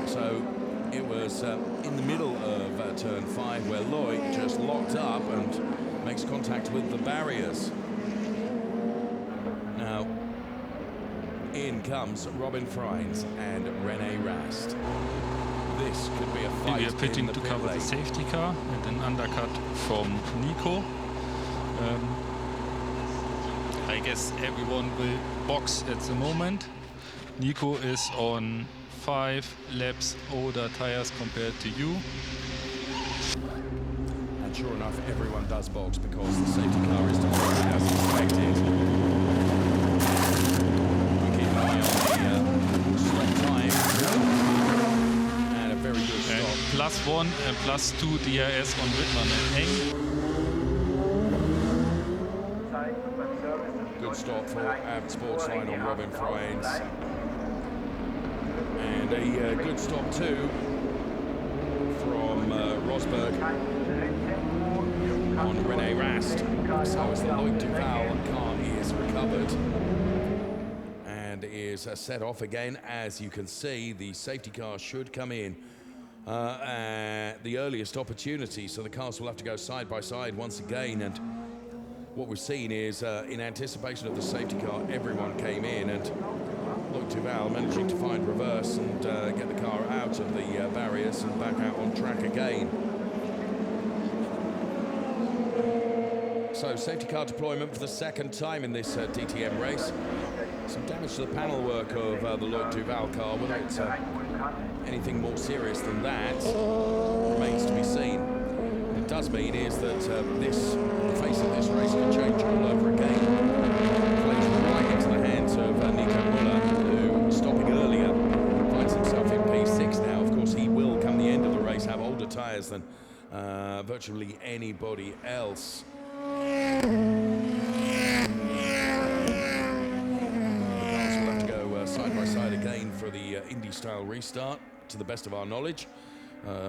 So it was in the middle of turn 5 where Loic just locked up and makes contact with the barriers. Now, in comes Robin Freins and René Rast. This could be a fight. We are pitting to cover the safety car and an undercut from Nico. I guess everyone will box at the moment. Nico is on 5 laps older tires compared to you. And sure enough, everyone does box because the safety car is deployed as expected. We keep an eye on the stop time. And a very good stop. +1 and +2 DRS on Wittmann and Eng. Good stop for Sportsline on Robin Freins. And a good stop too from Rosberg on René Rast. So as the Loic Duval car is recovered and is set off again, as you can see, the safety car should come in at the earliest opportunity. So the cars will have to go side by side once again. And what we've seen is, in anticipation of the safety car, everyone came in, and Loic Duval managing to find reverse and get the car out of the barriers and back out on track again. So safety car deployment for the second time in this DTM race. Some damage to the panel work of the Loic Duval car. Whether it's anything more serious than that remains to be seen. What it does mean is that the face of this race can change all over again. Plays right into the hands of Nico Müller, who, stopping earlier, finds himself in P6 now. Of course, he will, come the end of the race, have older tyres than virtually anybody else. The cars will have to go side by side again for the Indy-style restart, to the best of our knowledge.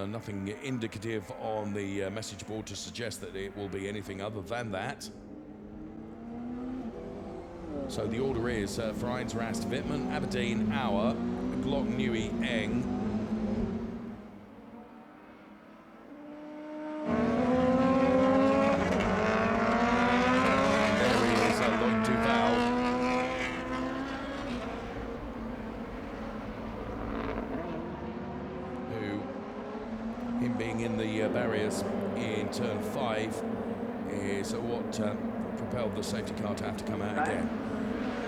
Nothing indicative on the message board to suggest that it will be anything other than that. So the order is Freins, Rast, Wittmann, Aberdeen, Auer, Glock, Newey, Eng. There he is, Loic Duval. Who, him being in the barriers in turn 5, is what propelled the safety car to have to come out again.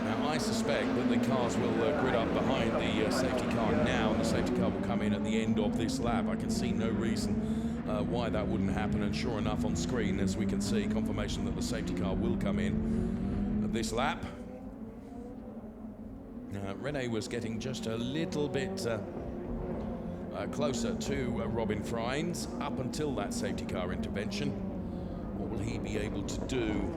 Now, I suspect that the cars will grid up behind the safety car now, and the safety car will come in at the end of this lap. I can see no reason why that wouldn't happen, and sure enough, on screen, as we can see, confirmation that the safety car will come in at this lap. Now, René was getting just a little bit closer to Robin Freins up until that safety car intervention. What will he be able to do?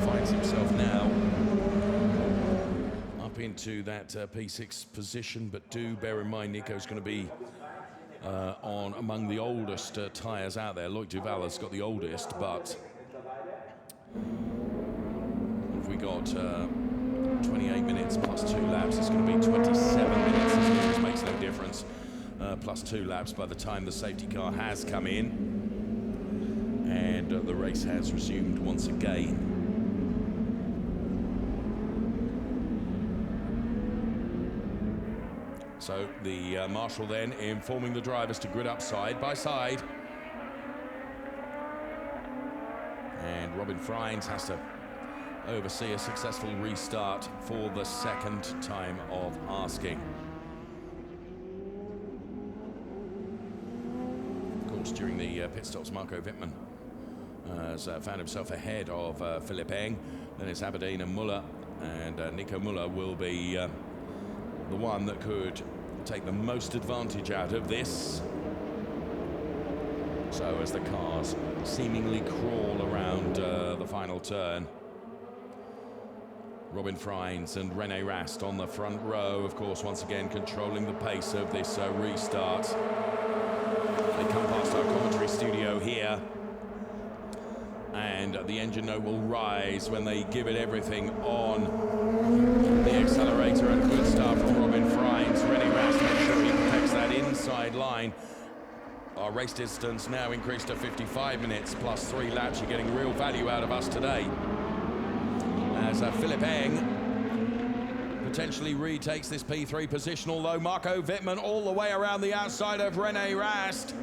Finds himself now up into that P6 position, but do bear in mind Nico's going to be on among the oldest tyres out there. Loic Duval has got the oldest, but if we got 28 minutes plus 2 laps, it's going to be 27 minutes, which makes no difference, plus 2 laps by the time the safety car has come in and the race has resumed once again. So the marshal then informing the drivers to grid up side by side. Robin Freins has to oversee a successful restart for the second time of asking. Of course, during the pit stops, Marco Wittmann has found himself ahead of Philipp Eng. Then it's Aberdeen and Muller, and Nico Muller will be the one that could take the most advantage out of this. So as the cars seemingly crawl around the final turn, Robin Freins and René Rast on the front row, of course, once again controlling the pace of this restart. They come past our commentary studio here, and the engine note will rise when they give it everything on the accelerator. And a good start from Robin Freins. René Rast makes sure he protects that inside line. Our race distance now increased to 55 minutes plus 3 laps. You're getting real value out of us today. As Philipp Eng potentially retakes this P3 position, although Marco Wittmann all the way around the outside of René Rast.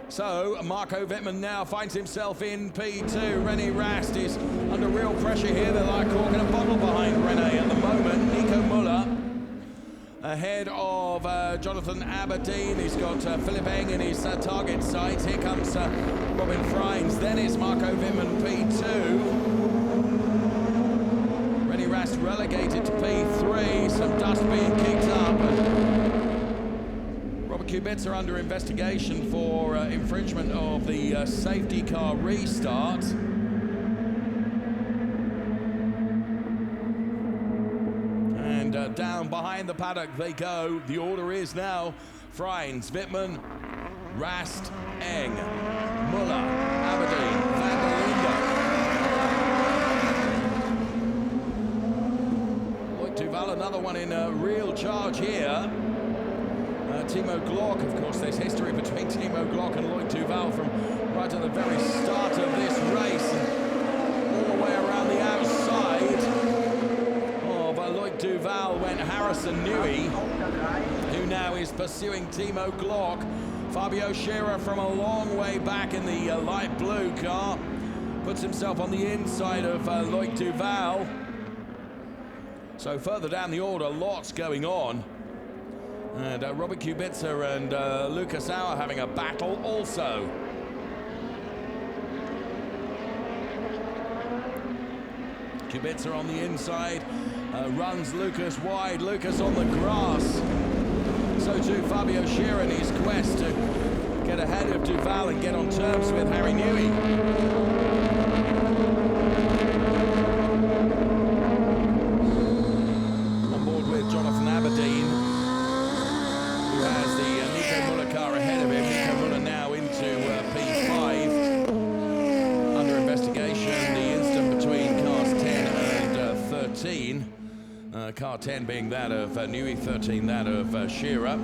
So Marco Wittmann now finds himself in P2. René Rast is under real pressure here. They're like corking a bottle behind René at the moment. Nico Muller ahead of Jonathan Aberdeen. He's got Philipp Eng in his target sights. Here comes Robin Freins. Then it's Marco Wittmann P2. René Rast relegated to P3. Some dust being kicked up. Robert Kubica under investigation for infringement of the safety car restart. And down behind the paddock they go. The order is now Freins, Wittmann, Rast, Eng, Muller, Aberdeen, Van der Linde. Loic Duval, another one in a real charge here. Timo Glock, of course, there's history between Timo Glock and Loic Duval from right at the very start of this race. And all the way around the outside of Loic Duval went Harrison Newey, who now is pursuing Timo Glock. Fabio Scherer from a long way back in the light blue car puts himself on the inside of Loic Duval. So further down the order, lots going on. And Robert Kubica and Lucas Auer having a battle also. Kubica on the inside, runs Lucas wide. Lucas on the grass. So too Fabio Scherer in his quest to get ahead of Duval and get on terms with Harry Newey. Jonathan Aberdeen, who has the Nico Muller car ahead of him. Nico Muller now into P5. Under investigation, the incident between cars 10 and 13. Car 10 being that of Newey, 13 that of Scherer.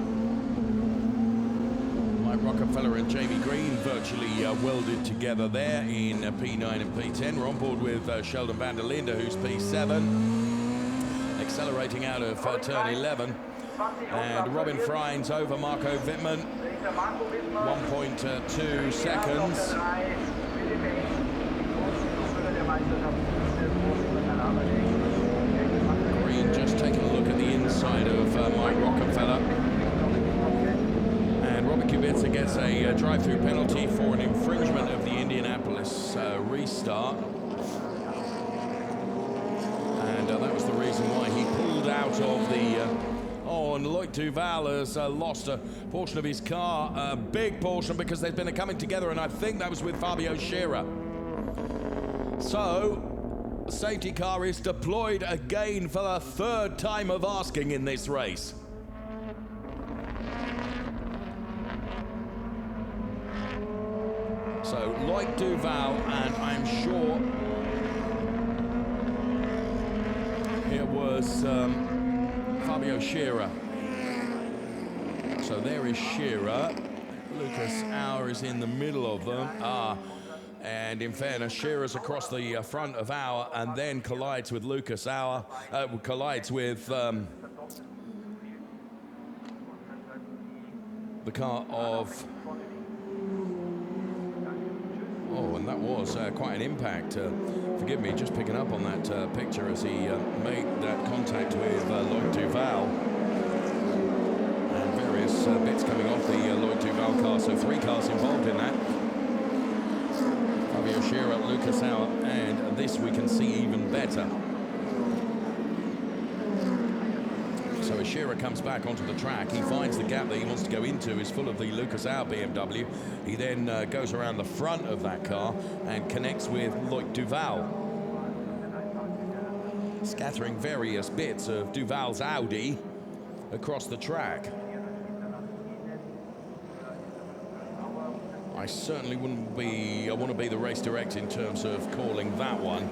Mike Rockefeller and Jamie Green virtually welded together there in P9 and P10. We're on board with Sheldon van der Linde, who's P7. Accelerating out of turn 11, and Robin Freins over Marco Wittmann, 1.2 seconds. Green just taking a look at the inside of Mike Rockefeller, and Robert Kubica gets a drive-through penalty for an infringement of the Indianapolis restart. And that was the reason why he pulled out of the... and Loic Duval has lost a portion of his car, a big portion, because there's been a coming together, and I think that was with Fabio Scherer. So, the safety car is deployed again for the third time of asking in this race. So, Loic Duval, and I'm sure... it was Fabio Scherer. So there is Scherer. Lucas Auer is in the middle of them. And in fairness, Scherer's across the front of Auer and then collides with Lucas Auer. Collides with the car of Oh, and that was quite an impact. Forgive me, just picking up on that picture as he made that contact with Lloyd Duval. And various bits coming off the Lloyd Duval car, so 3 cars involved in that. Fabio Scherer, Lucas Auer, and this we can see even better. So as Scherer comes back onto the track, he finds the gap that he wants to go into is full of the Lucas Auer BMW. He then goes around the front of that car and connects with Lloyd Duval, scattering various bits of Duval's Audi across the track. I certainly wouldn't want to be the race director in terms of calling that one.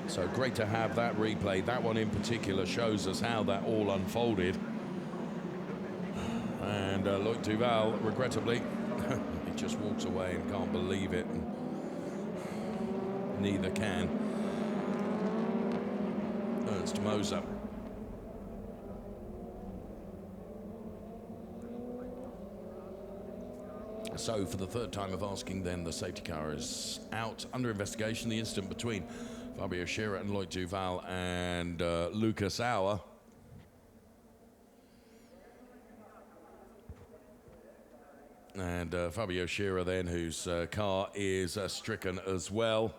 So great to have that replay. That one in particular shows us how that all unfolded. And Lloyd Duval, regrettably, he just walks away and can't believe it. And neither can Ernst Moser. So for the third time of asking, then the safety car is out under investigation. The incident between Fabio Scherer and Lloyd Duval and Lucas Auer. And Fabio Scherer then, whose car is stricken as well.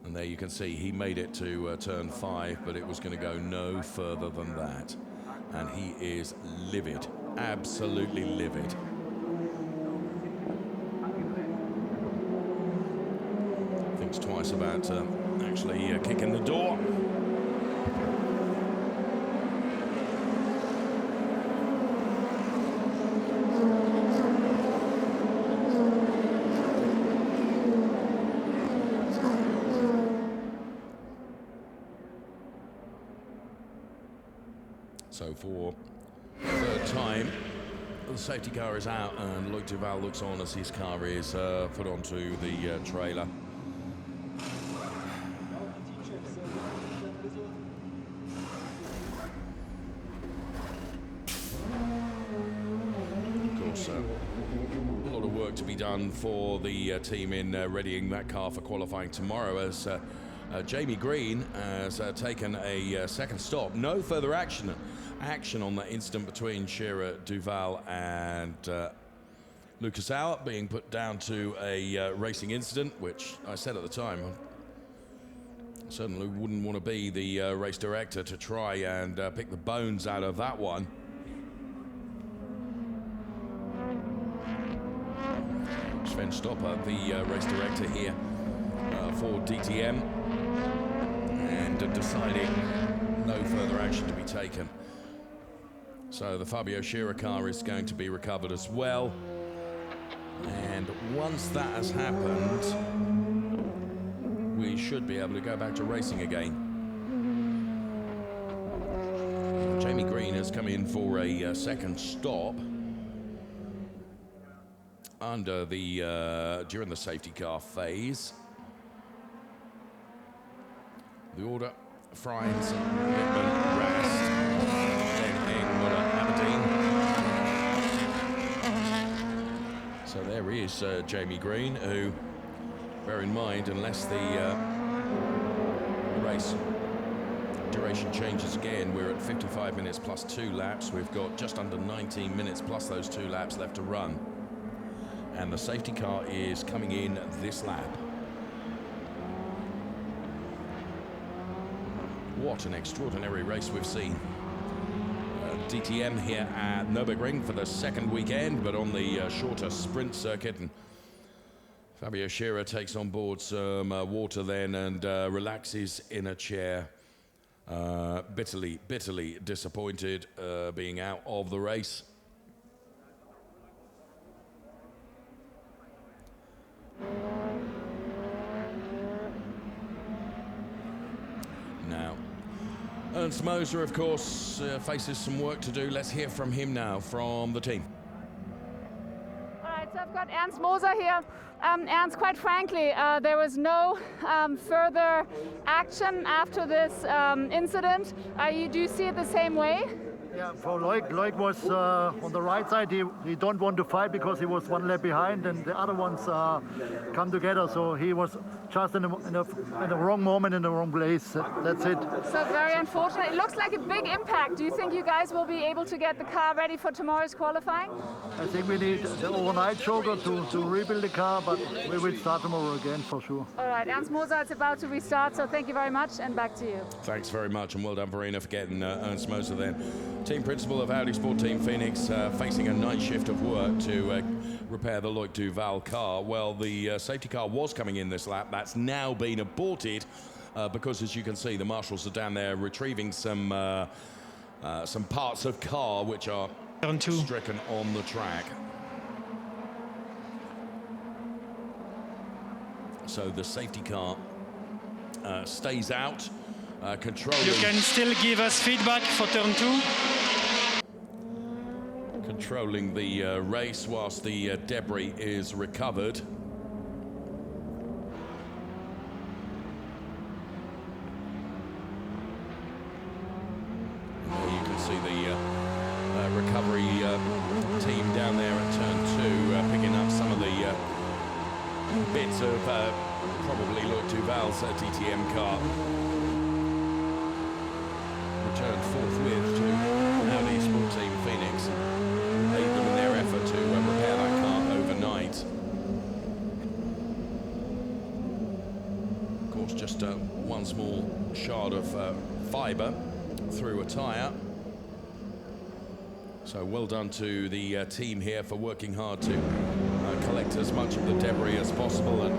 And there you can see he made it to turn 5, but it was going to go no further than that. And he is livid, absolutely livid. Thinks twice about actually kicking the door. So for the third time, the safety car is out and Lloyd Duval looks on as his car is put onto the trailer. Of course, a lot of work to be done for the team in readying that car for qualifying tomorrow, as Jamie Green has taken a second stop. No further action on that incident between Scherer, Duval and Lucas Auer, being put down to a racing incident, which I said at the time, I certainly wouldn't want to be the race director to try and pick the bones out of that one. Sven Stopper, the race director here for DTM, and deciding no further action to be taken. So the Fabio Scherer car is going to be recovered as well. And once that has happened, we should be able to go back to racing again. Jamie Green has come in for a second stop under the during the safety car phase. The order: Friends, Littman, Rast, then Engmuller, Aberdeen. So there is Jamie Green, who, bear in mind, unless the race duration changes again, we're at 55 minutes plus 2 laps. We've got just under 19 minutes plus those 2 laps left to run. And the safety car is coming in this lap. What an extraordinary race we've seen. DTM here at Nürburgring for the second weekend, but on the shorter sprint circuit. And Fabio Scherer takes on board some water then and relaxes in a chair. Bitterly disappointed being out of the race. Now, Ernst Moser, of course, faces some work to do. Let's hear from him now, from the team. All right, So I've got Ernst Moser here. Ernst, quite frankly, there was no further action after this incident. Do you see it the same way? Yeah, for Loic was on the right side. He don't want to fight because he was one lap behind, and the other ones come together. So he was just in the wrong moment, in the wrong place. That's it. So very unfortunate. It looks like a big impact. Do you think you guys will be able to get the car ready for tomorrow's qualifying? I think we need the overnight choker to rebuild the car, but we will start tomorrow again for sure. All right, Ernst Moser is about to restart, so thank you very much, and back to you. Thanks very much, and well done, Verena, for getting Ernst Moser then. Team principal of Audi Sport Team Phoenix facing a night shift of work to repair the Loic Duval car. Well, the safety car was coming in this lap. That's now been aborted because, as you can see, the marshals are down there retrieving some parts of car which are stricken on the track. So the safety car stays out. Controlling. You can still give us feedback for turn 2. Controlling the race whilst the debris is recovered. There you can see the recovery team down there at turn 2 picking up some of the bits of probably Loic Duval's DTM car. Returned forthwith to Audi Sport Team Phoenix, aid them in their effort to repair that car overnight. Of course, just one small shard of fibre through a tyre. So well done to the team here for working hard to collect as much of the debris as possible. And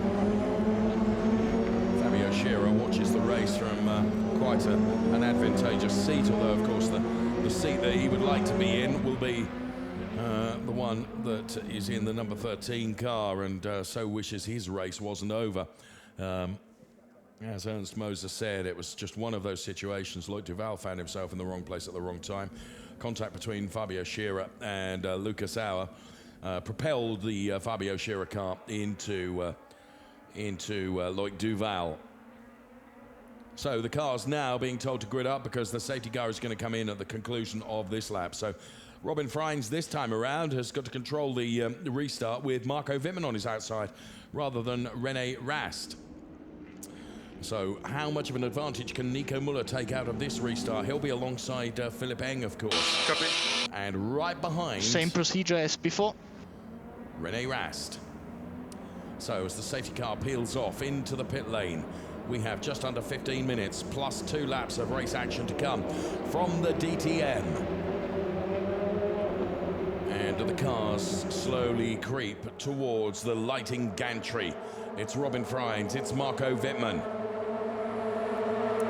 Fabio Scherer watches the race from quite an advantageous seat, although of course the seat that he would like to be in will be the one that is in the number 13 car, and so wishes his race wasn't over. As Ernst Moser said, it was just one of those situations. Loic Duval found himself in the wrong place at the wrong time. Contact between Fabio Scherer and Lucas Auer propelled the Fabio Scherer car into Loic Duval. So the car's now being told to grid up because the safety car is going to come in at the conclusion of this lap. So Robin Freins this time around has got to control the restart with Marco Wittmann on his outside rather than René Rast. So how much of an advantage can Nico Müller take out of this restart? He'll be alongside Philipp Eng, of course. Copy. And right behind... Same procedure as before. René Rast. So as the safety car peels off into the pit lane, we have just under 15 minutes plus 2 laps of race action to come from the DTM. And the cars slowly creep towards the lighting gantry. It's Robin Freins, it's Marco Wittmann.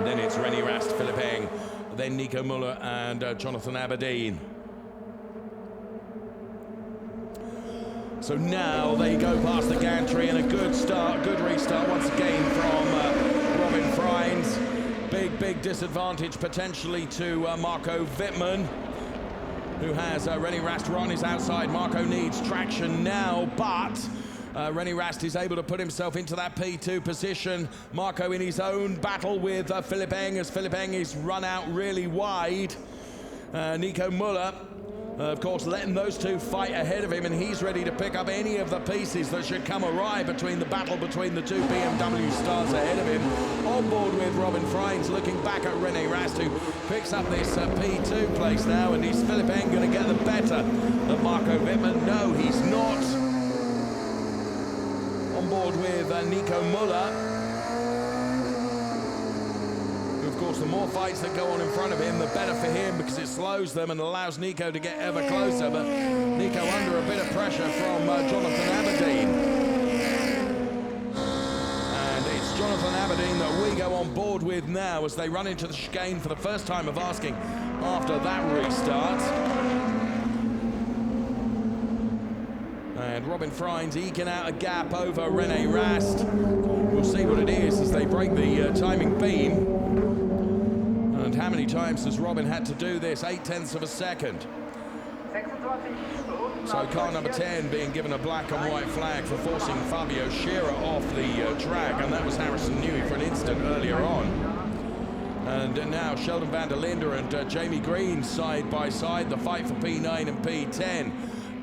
Then it's René Rast, Philipp Eng, then Nico Müller and Jonathan Aberdeen. So now they go past the gantry, and a good start, good restart once again from Robin Freins. Big disadvantage potentially to Marco Wittmann, who has René Rast on his outside. Marco needs traction now, but René Rast is able to put himself into that P2 position. Marco in his own battle with Philipp Eng, as Philipp Eng is run out really wide. Nico Müller, of course, letting those two fight ahead of him, and he's ready to pick up any of the pieces that should come awry between the battle between the two BMW stars ahead of him. On board with Robin Freins, looking back at René Rast, who picks up this P2 place now, and is Philipp Eng going to get the better of Marco Wittmann? No, he's not. On board with Nico Müller. Of course, the more fights that go on in front of him, the better for him, because it slows them and allows Nico to get ever closer. But Nico under a bit of pressure from Jonathan Aberdeen. And it's Jonathan Aberdeen that we go on board with now as they run into the chicane for the first time of asking after that restart. And Robin Freins eking out a gap over René Rast. We'll see what it is as they break the timing beam. And how many times has Robin had to do this? 0.8 of a second. 26 Stunden. So car number 10 being given a black and white flag for forcing Fabio Scherer off the track, and that was Harrison Newey for an instant earlier on. And now Sheldon van der Linde and Jamie Green side by side. The fight for P9 and P10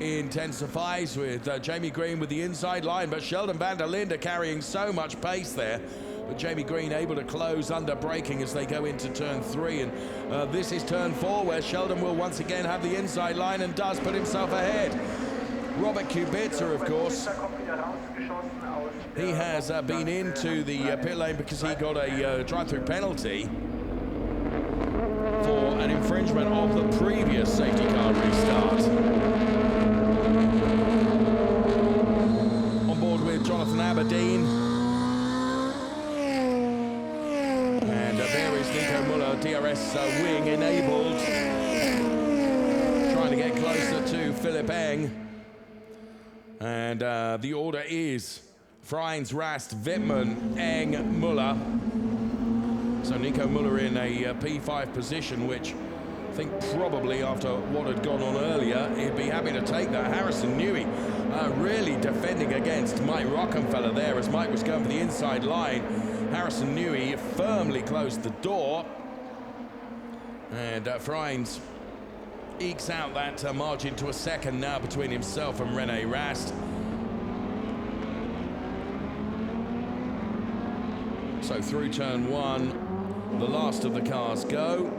intensifies with Jamie Green with the inside line, but Sheldon van der Linde carrying so much pace there. But Jamie Green able to close under braking as they go into turn 3, and this is turn 4 where Sheldon will once again have the inside line and does put himself ahead. Robert Kubica, of course, he has been into the pit lane because he got a drive-through penalty for an infringement of the previous safety car restart. On board with Jonathan Aberdeen. There is Nico Muller, DRS wing enabled, trying to get closer to Philipp Eng. And the order is Freins, Rast, Wittmann, Eng, Muller. So Nico Muller in a P5 position, which I think probably after what had gone on earlier, he'd be happy to take that. Harrison Newey really defending against Mike Rockenfeller there as Mike was going for the inside line. Harrison Newey firmly closed the door, and Freins ekes out that margin to a second now between himself and René Rast. So through turn 1, the last of the cars go,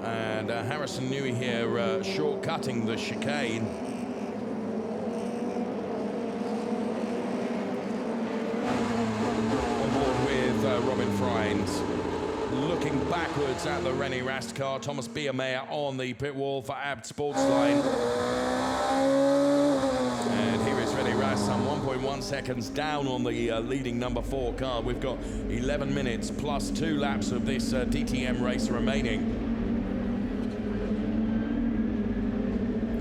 and Harrison Newey here shortcutting the chicane. Robin Freins looking backwards at the René Rast car. Thomas Biermeier on the pit wall for Abt Sportsline. And here is René Rast, some 1.1 seconds down on the leading number 4 car. We've got 11 minutes plus 2 laps of this DTM race remaining.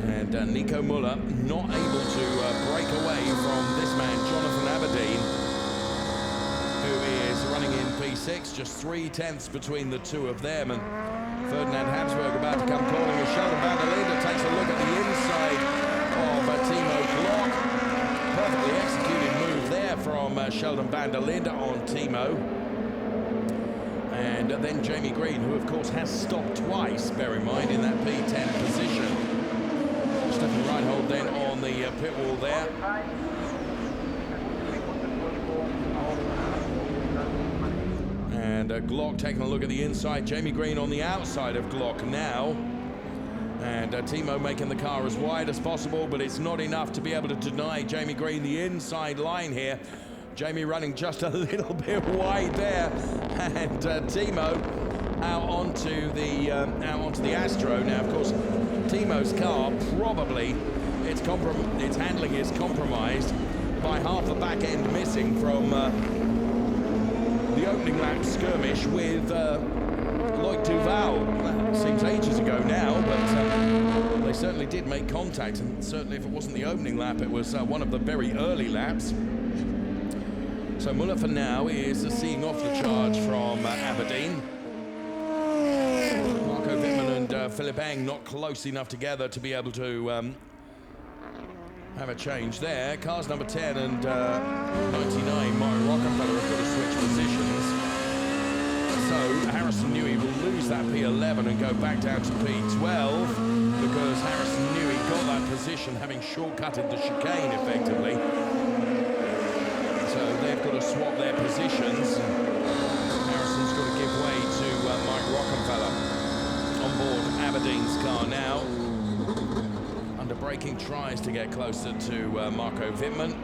And Nico Muller not able to break away from this man, Jonathan Aberdeen, who is running in P6, just 3/10 between the two of them. And Ferdinand Habsburg about to come calling as Sheldon van der Linde takes a look at the inside of Timo Glock. Perfectly executed move there from Sheldon van der Linde on Timo. And then Jamie Green, who of course has stopped twice, bear in mind, in that P10 position. Stefan Reinhold then on the pit wall there. And Glock taking a look at the inside. Jamie Green on the outside of Glock now. And Timo making the car as wide as possible, but it's not enough to be able to deny Jamie Green the inside line here. Jamie running just a little bit wide there. And Timo out onto the Astro. Now, of course, Timo's car probably, its handling is compromised by half the back end missing from the opening lap skirmish with Loic Duval. That seems ages ago now, but they certainly did make contact, and certainly if it wasn't the opening lap, it was one of the very early laps. So Muller for now is seeing off the charge from Aberdeen. Marco Wittmann and Philipp Eng not close enough together to be able to have a change there. Cars number 10 and 99, Martin Rockenfeller have got to switch positions. So Harrison Newey will lose that P11 and go back down to P12 because Harrison Newey got that position having shortcutted the chicane effectively. So they've got to swap their positions. Harrison's got to give way to Mike Rockenfeller. On board Aberdeen's car now. Under braking, tries to get closer to Marco Wittmann.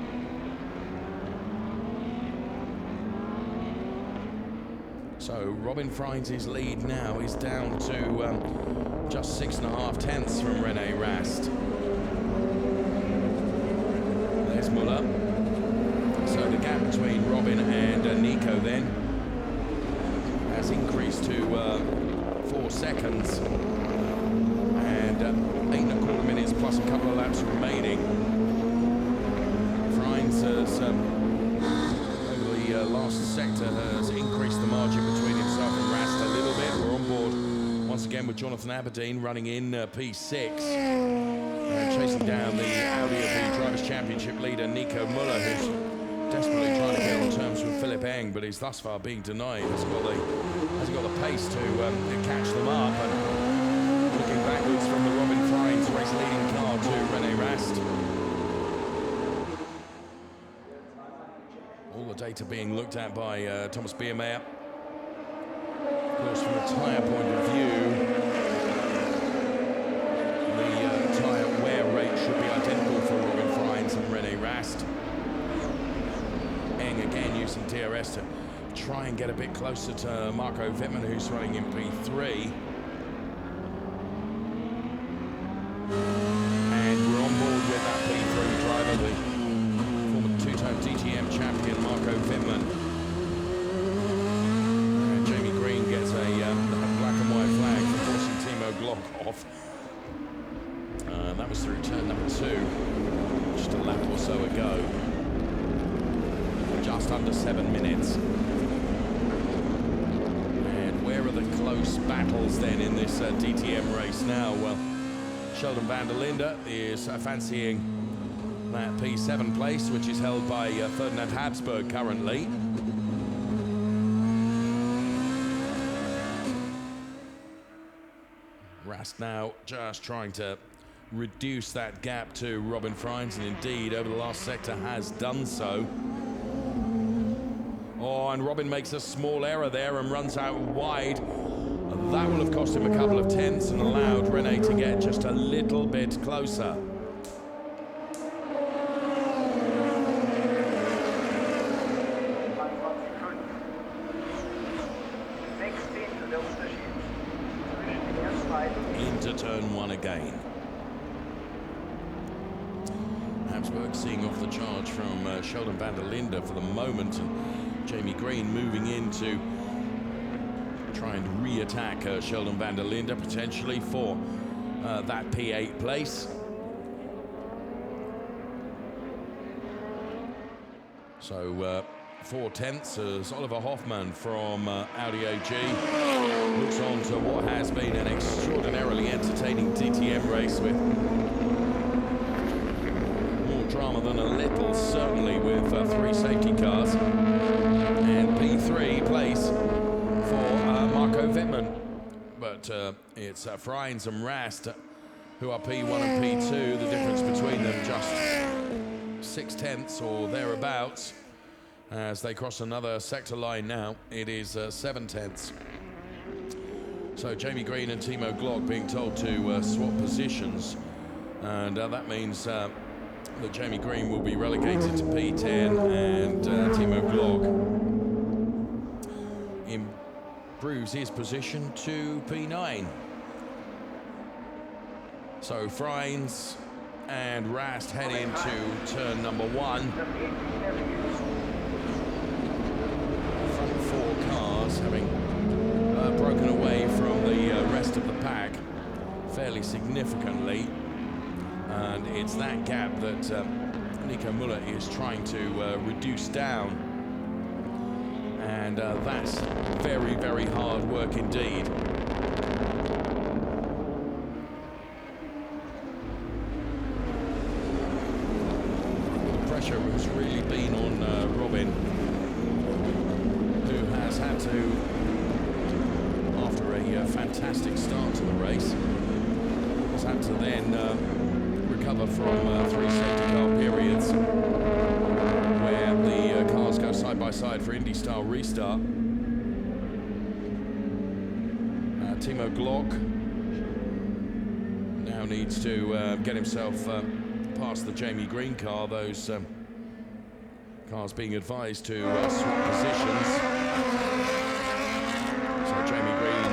So Robin Freins' lead now is down to just 6.5 from René Rast. There's Muller. So the gap between Robin and Nico then has increased to 4 seconds. And 8.25 minutes plus a couple of laps remaining. Freins has, over the last sector, has increased the margin between himself and Rast a little bit. We're on board once again with Jonathan Aberdeen running in P6. chasing down the Audi of the Drivers' Championship leader, Nico Müller, who's desperately trying to get on terms with Philipp Eng, but is thus far being denied. Hasn't got the pace to catch them up. And looking backwards from the Robin Freins race leading car to René Rast. All the data being looked at by Thomas Biermeier. Of course, from a tyre point of view, the tyre wear rate should be identical for Robin Freins and René Rast. Eng again using DRS to try and get a bit closer to Marco Wittmann, who's running in P3. And we're on board with that P3 driver, the former two-time DTM champion Marco Wittmann. And Jamie Green gets a black and white flag for forcing Timo Glock off. That was through turn number 2, just a lap or so ago. Just under 7 minutes. And where are the close battles then in this DTM race now? Well, Sheldon van der Linde is fancying that P7 place, which is held by Ferdinand Habsburg currently. Rast now just trying to reduce that gap to Robin Freins, and indeed over the last sector has done so. Oh, and Robin makes a small error there and runs out wide. That will have cost him a couple of tenths and allowed René to get just a little bit closer. Into turn 1 again. Habsburg seeing off the charge from Sheldon van der Linde for the moment, and Jamie Green moving in to try and re-attack Sheldon van der Linde potentially for that P8 place. So 4 tenths as Oliver Hoffmann from Audi AG looks on to what has been an extraordinarily entertaining DTM race with more drama than a little, certainly with 3 safety cars. And P3 place for Marco Wittmann. But it's Freins and Rast who are P1 and P2. The difference between them just 6 tenths or thereabouts. As they cross another sector line now, it is 7 tenths. So Jamie Green and Timo Glock being told to swap positions. And that means that Jamie Green will be relegated to P10 and Timo Glock improves his position to P9. So Freins and Rast head into turn number 1. Front 4 cars having broken away from the rest of the pack fairly significantly. And it's that gap that Nico Müller is trying to reduce down. And that's very, very hard work indeed. The pressure has really been on Robin, who has had to, after a fantastic start to the race, has had to then recover from 3 safety car periods where the cars go side by side for Indy style restart. Timo Glock now needs to get himself past the Jamie Green car, those cars being advised to swap positions. So Jamie Green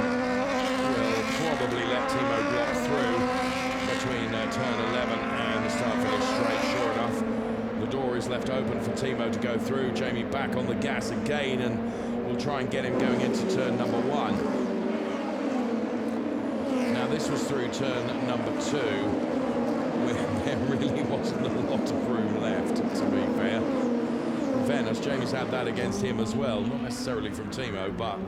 will probably let Timo Glock through between turn 11 and the start-finish straight. Sure enough, the door is left open for Timo to go through. Jamie back on the gas again, and we'll try and get him going into turn number 1. Now this was through turn number 2, where there really wasn't a lot of room left, to be fair. In fairness, Jamie's had that against him as well, not necessarily from Timo, but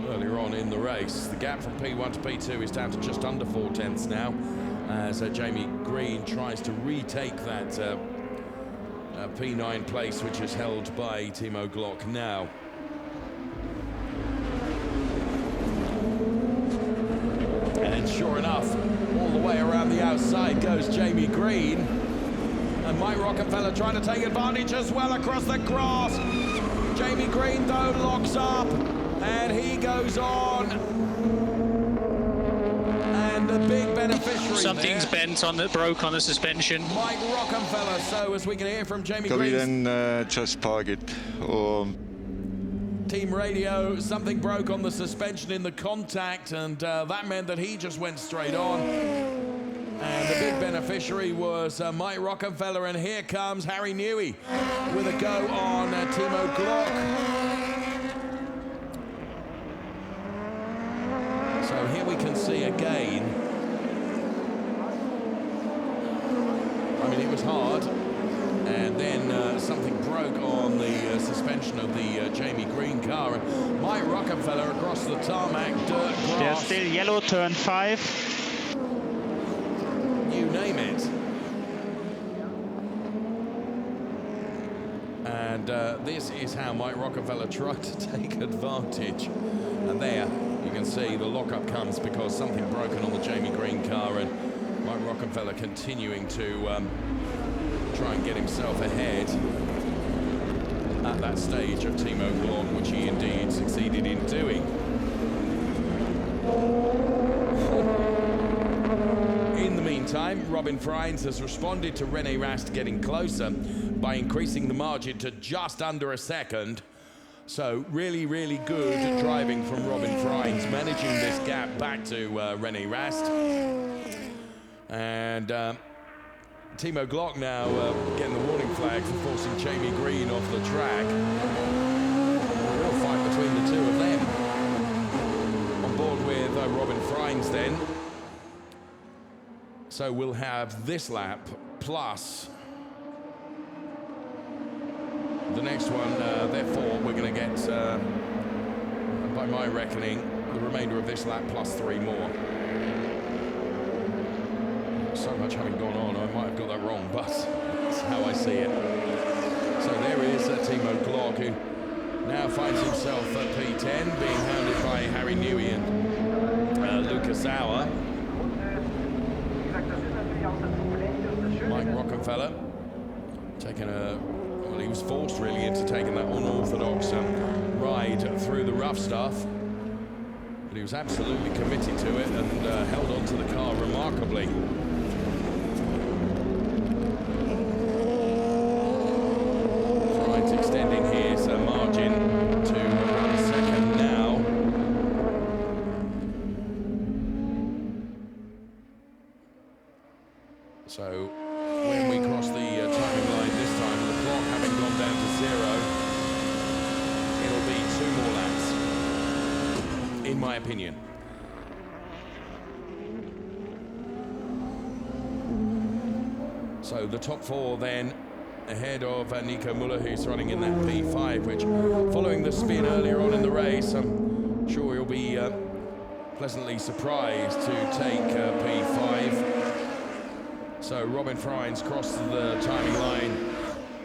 earlier on in the race. The gap from P1 to P2 is down to just under 4 tenths now, as Jamie Green tries to retake that P9 place, which is held by Timo Glock now. And sure enough, all the way around the outside goes Jamie Green. And Mike Rockefeller trying to take advantage as well across the grass. Jamie Green, though, locks up, and he goes on. And the big beneficiary Something's there, bent on that, broke on the suspension. Mike Rockefeller. So as we can hear from Jamie Green, Then just park it. team radio, something broke on the suspension in the contact, and that meant that he just went straight on. And the big beneficiary was Mike Rockefeller, and here comes Harry Newey with a go on Timo Glock. So here we can see again. I mean, it was hard, and then something broke on the suspension of the Jamie Green car. And Mike Rockefeller across the tarmac, dirt, grass. There's still yellow, turn 5. You name it. And this is how Mike Rockefeller tried to take advantage. And there you can see the lockup comes because something broken on the Jamie Green car, and Mike Rockefeller continuing to try and get himself ahead at that stage of Timo Glock, which he indeed succeeded in doing. In the meantime, Robin Freins has responded to René Rast getting closer by increasing the margin to just under a second. So really, really good driving from Robin Freins, managing this gap back to René Rast. And Timo Glock now getting the warning flag for forcing Jamie Green off the track. A real fight between the two of them. On board with Robin Freins then. So we'll have this lap plus the next one. Therefore, we're going to get, by my reckoning, the remainder of this lap plus 3 more. So much having gone on, I might have got that wrong, but that's how I see it. So there is Timo Glock, who now finds himself at P10, being hounded by Harry Newey and Lucas Auer. Mike Rockefeller taking well, he was forced really into taking that unorthodox ride through the rough stuff, but he was absolutely committed to it and held on to the car remarkably. Freins extending his margin to 1 second now. So when we cross the timing line this time, the clock having gone down to 0, it'll be 2 more laps, in my opinion. So the top 4 then ahead of Nico Müller, who's running in that P5, which following the spin earlier on in the race, I'm sure he'll be pleasantly surprised to take P5. So Robin Freins crossed the timing line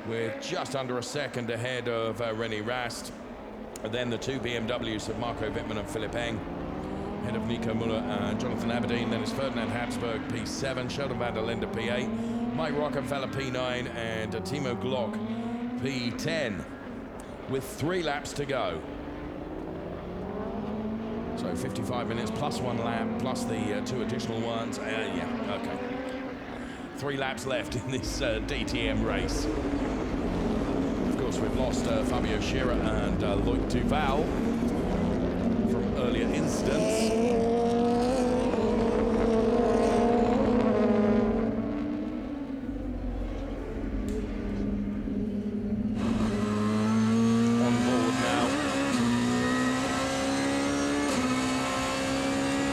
with just under a second ahead of René Rast. And then the 2 BMWs of Marco Wittmann and Philipp Eng, ahead of Nico Müller and Jonathan Aberdeen. Then it's Ferdinand Habsburg P7, Sheldon van der Linde P8, Mike Rockefeller P9, and Timo Glock P10, with 3 laps to go. So 55 minutes plus 1 lap, plus the 2 additional ones. Yeah, okay. 3 laps left in this DTM race. Of course, we've lost Fabio Scherer and Loic Duval from earlier instance. On board now.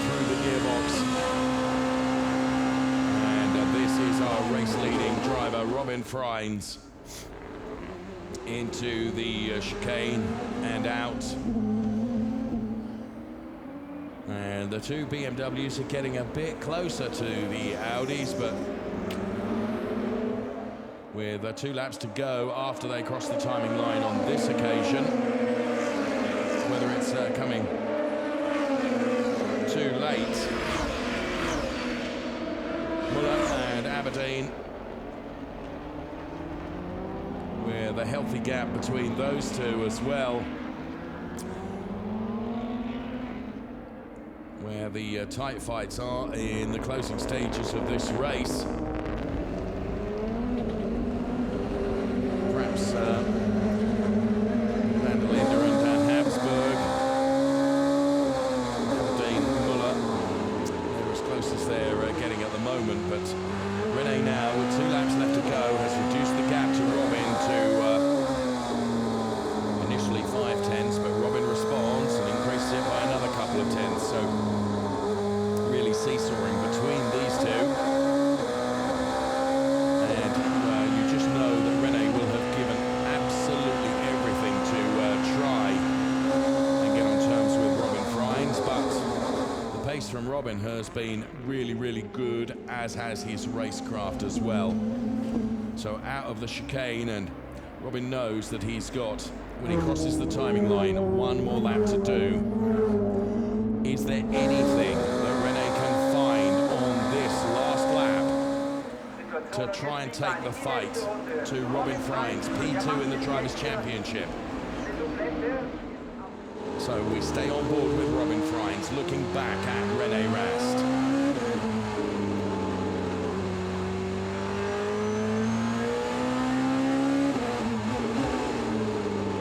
Through the gearbox. This is our race-leading driver, Robin Freins, into the chicane and out. And the two BMWs are getting a bit closer to the Audis, but with 2 laps to go after they cross the timing line on this occasion, whether it's coming too late. Muller and Aberdeen with a healthy gap between those two as well, where the tight fights are in the closing stages of this race. Perhaps Van der Linde and Habsburg, Aberdeen, Muller, they're as close as they're getting at the moment, but René now, with 2 laps left to go, has reduced the gap to Robin to initially 5 tenths, but Robin responds and increases it by another couple of tenths, so really seesawing between these two. And you just know that René will have given absolutely everything to try and get on terms with Robin Freins, but the pace from Robin has been really, really good, as has his racecraft as well. So out of the chicane, and Robin knows that he's got, when he crosses the timing line, 1 more lap to do. Is there anything that René can find on this last lap to try and take the fight to Robin Freins, P2 in the Drivers' Championship? So we stay on board with Robin Freins, looking back at René Rast.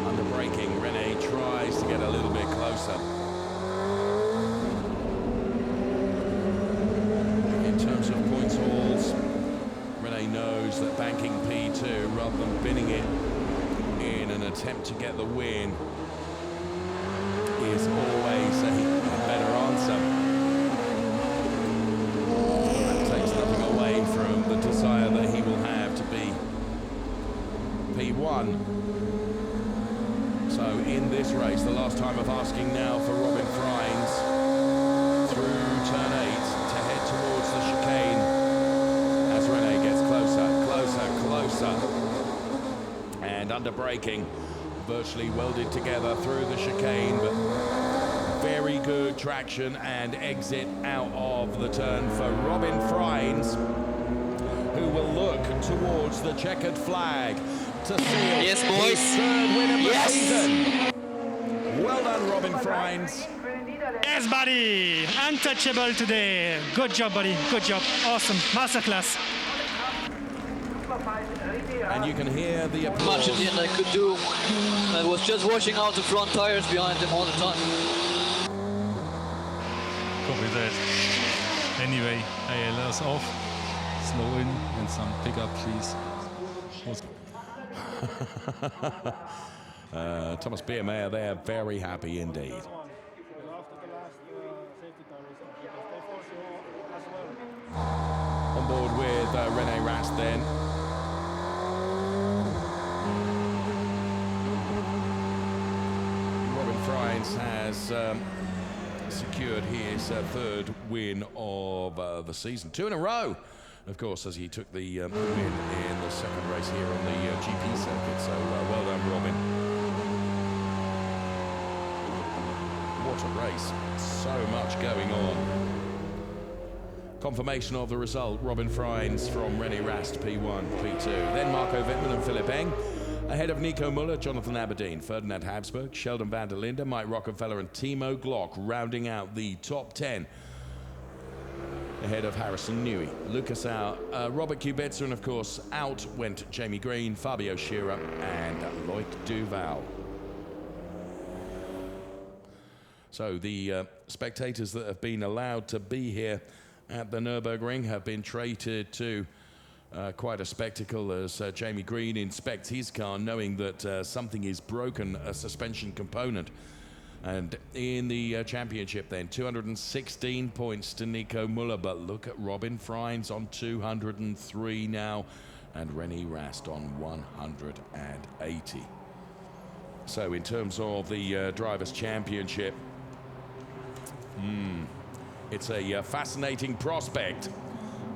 Under braking, René tries to get a little bit closer. In terms of points hauls, René knows that banking P2 rather than binning it in an attempt to get the win is always a better answer. That takes nothing away from the desire that he will have to be P1. So in this race, the last time of asking now for Robin Freins through turn 8 to head towards the chicane as René gets closer, closer, and under braking, virtually welded together through the chicane, but very good traction and exit out of the turn for Robin Freins, who will look towards the checkered flag to seal his third win of the season. Well done, Robin Freins. Yes, buddy. Untouchable today. Good job, buddy. Good job. Awesome. Masterclass. And you can hear the applause. Much in the end I could do. I was just washing out the front tires behind him all the time. Copy that. Anyway, ALS off. Slow in and some pickup, please. Thomas Biermeier there, very happy indeed. On board with René Rast then. Robin Freins has secured his third win of the season. 2 in a row, of course, as he took the win in the second race here on the GP circuit. So well done, Robin. What a race. So much going on. Confirmation of the result, Robin Freins from René Rast, P1, P2. Then Marco Wittmann and Philipp Eng. Ahead of Nico Muller, Jonathan Aberdeen, Ferdinand Habsburg, Sheldon van der Linde, Mike Rockefeller and Timo Glock rounding out the top 10. Ahead of Harrison Newey, Lucas out, Robert Kubica, and of course out went Jamie Green, Fabio Scherer and Loic Duval. So the spectators that have been allowed to be here at the Nürburgring have been treated to quite a spectacle as Jamie Green inspects his car, knowing that something is broken, a suspension component. And in the championship then, 216 points to Nico Muller, but look at Robin Freins on 203 now, and René Rast on 180. So in terms of the Drivers' Championship, It's a fascinating prospect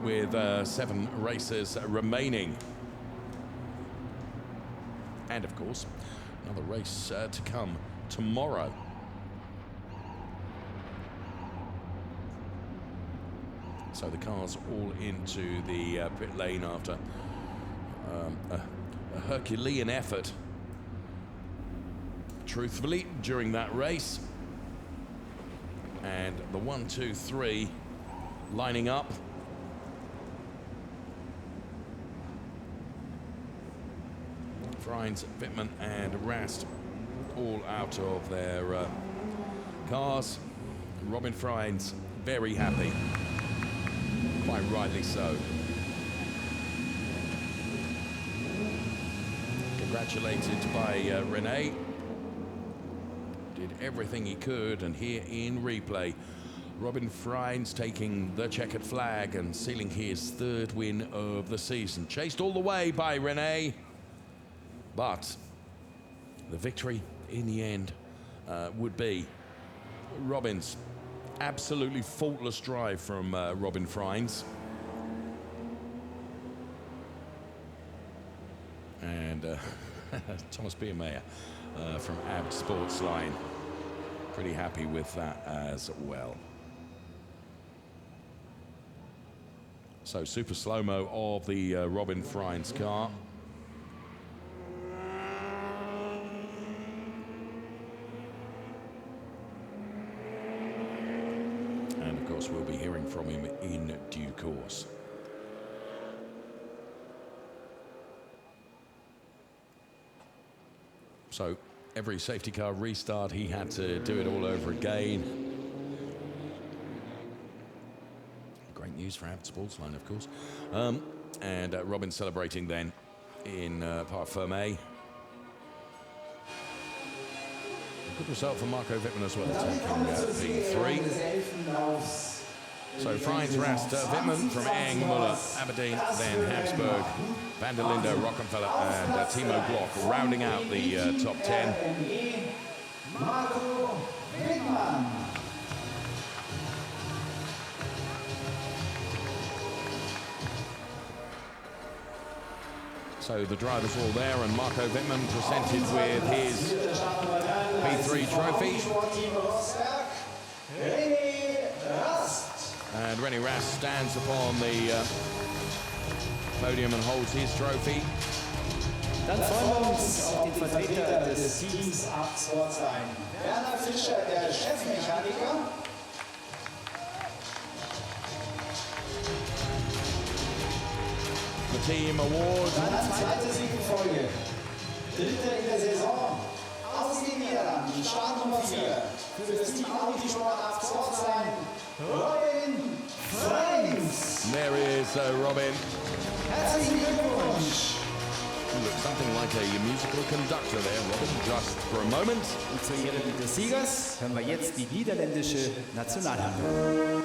with 7 races remaining. And of course, another race to come tomorrow. So the cars all into the pit lane after a Herculean effort, truthfully, during that race. And the 1, 2, 3 lining up. Freins, Wittmann and Rast all out of their cars. Robin Freins very happy, quite rightly so. Congratulated by Rene. Did everything he could, and here in replay, Robin Freins taking the checkered flag and sealing his 3rd win of the season. Chased all the way by Rene, but the victory in the end would be Robin's. Absolutely faultless drive from Robin Freins. And Thomas Biermeyer from AB Sportsline. Pretty happy with that as well. So super slow-mo of the Robin Freins car. And of course we'll be hearing from him in due course. So every safety car restart, he had to do it all over again. Great news for AB Sportsline, of course. And Robin celebrating then in Parc Fermé. Good result for Marco Wittmann as well, taking P3. So Freins, Rast, Wittmann from Eng, Muller, Aberdeen, then Habsburg, Van der Linde, Rockefeller and Timo Glock rounding out the top 10. Marco Wittmann. So the drivers all there, and Marco Wittmann presented with his P3 trophy. And René Rast stands upon the podium and holds his trophy. Dann freuen wir uns auf den Vertreter des Teams AB Sportsline. Werner Fischer, der Chefmechaniker. The team award. Dann zweite Sieg in Folge. Dritte in der Saison. Aus den Niederlanden. Start Nummer 4. Für das Team Autosport AB Sportsline. Robin Freins. There is Robin. Herzlichen Glückwunsch. Looks something like a musical conductor there, Robin, just for a moment. Und zur Ehre des Siegers hören wir jetzt die niederländische Nationalhymne.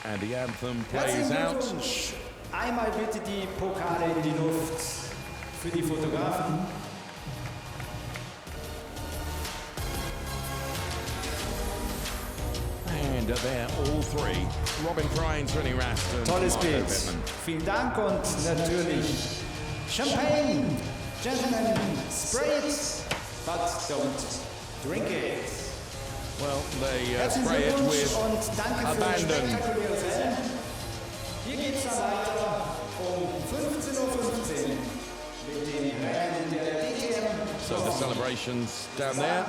And the anthem plays out. Einmal bitte die Pokale in die Luft für die Fotografen. And they're all three. Robin Freins, René Rast and Tolles Marco Bild. Wittmann. Vielen Dank und natürlich Champagne. Gentlemen, spray it, but don't drink it. Well, they spray it with abandon. Hier geht's dann weiter um 15:15 Uhr mit den Rennen der DTM. So the celebrations down there.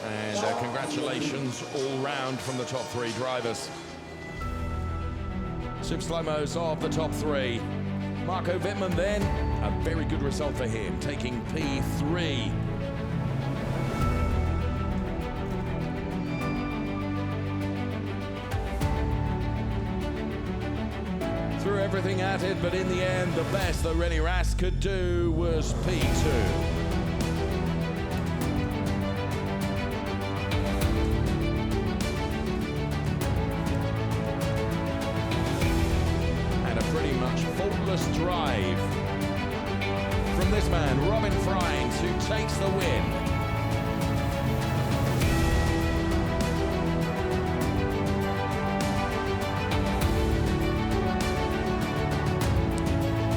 And congratulations all round from the top 3 drivers. Super slow-mos of the top three. Marco Wittmann then, a very good result for him, taking P3. Threw everything at it, but in the end, the best that René Rast could do was P2. Pretty much faultless drive from this man, Robin Freins, who takes the win.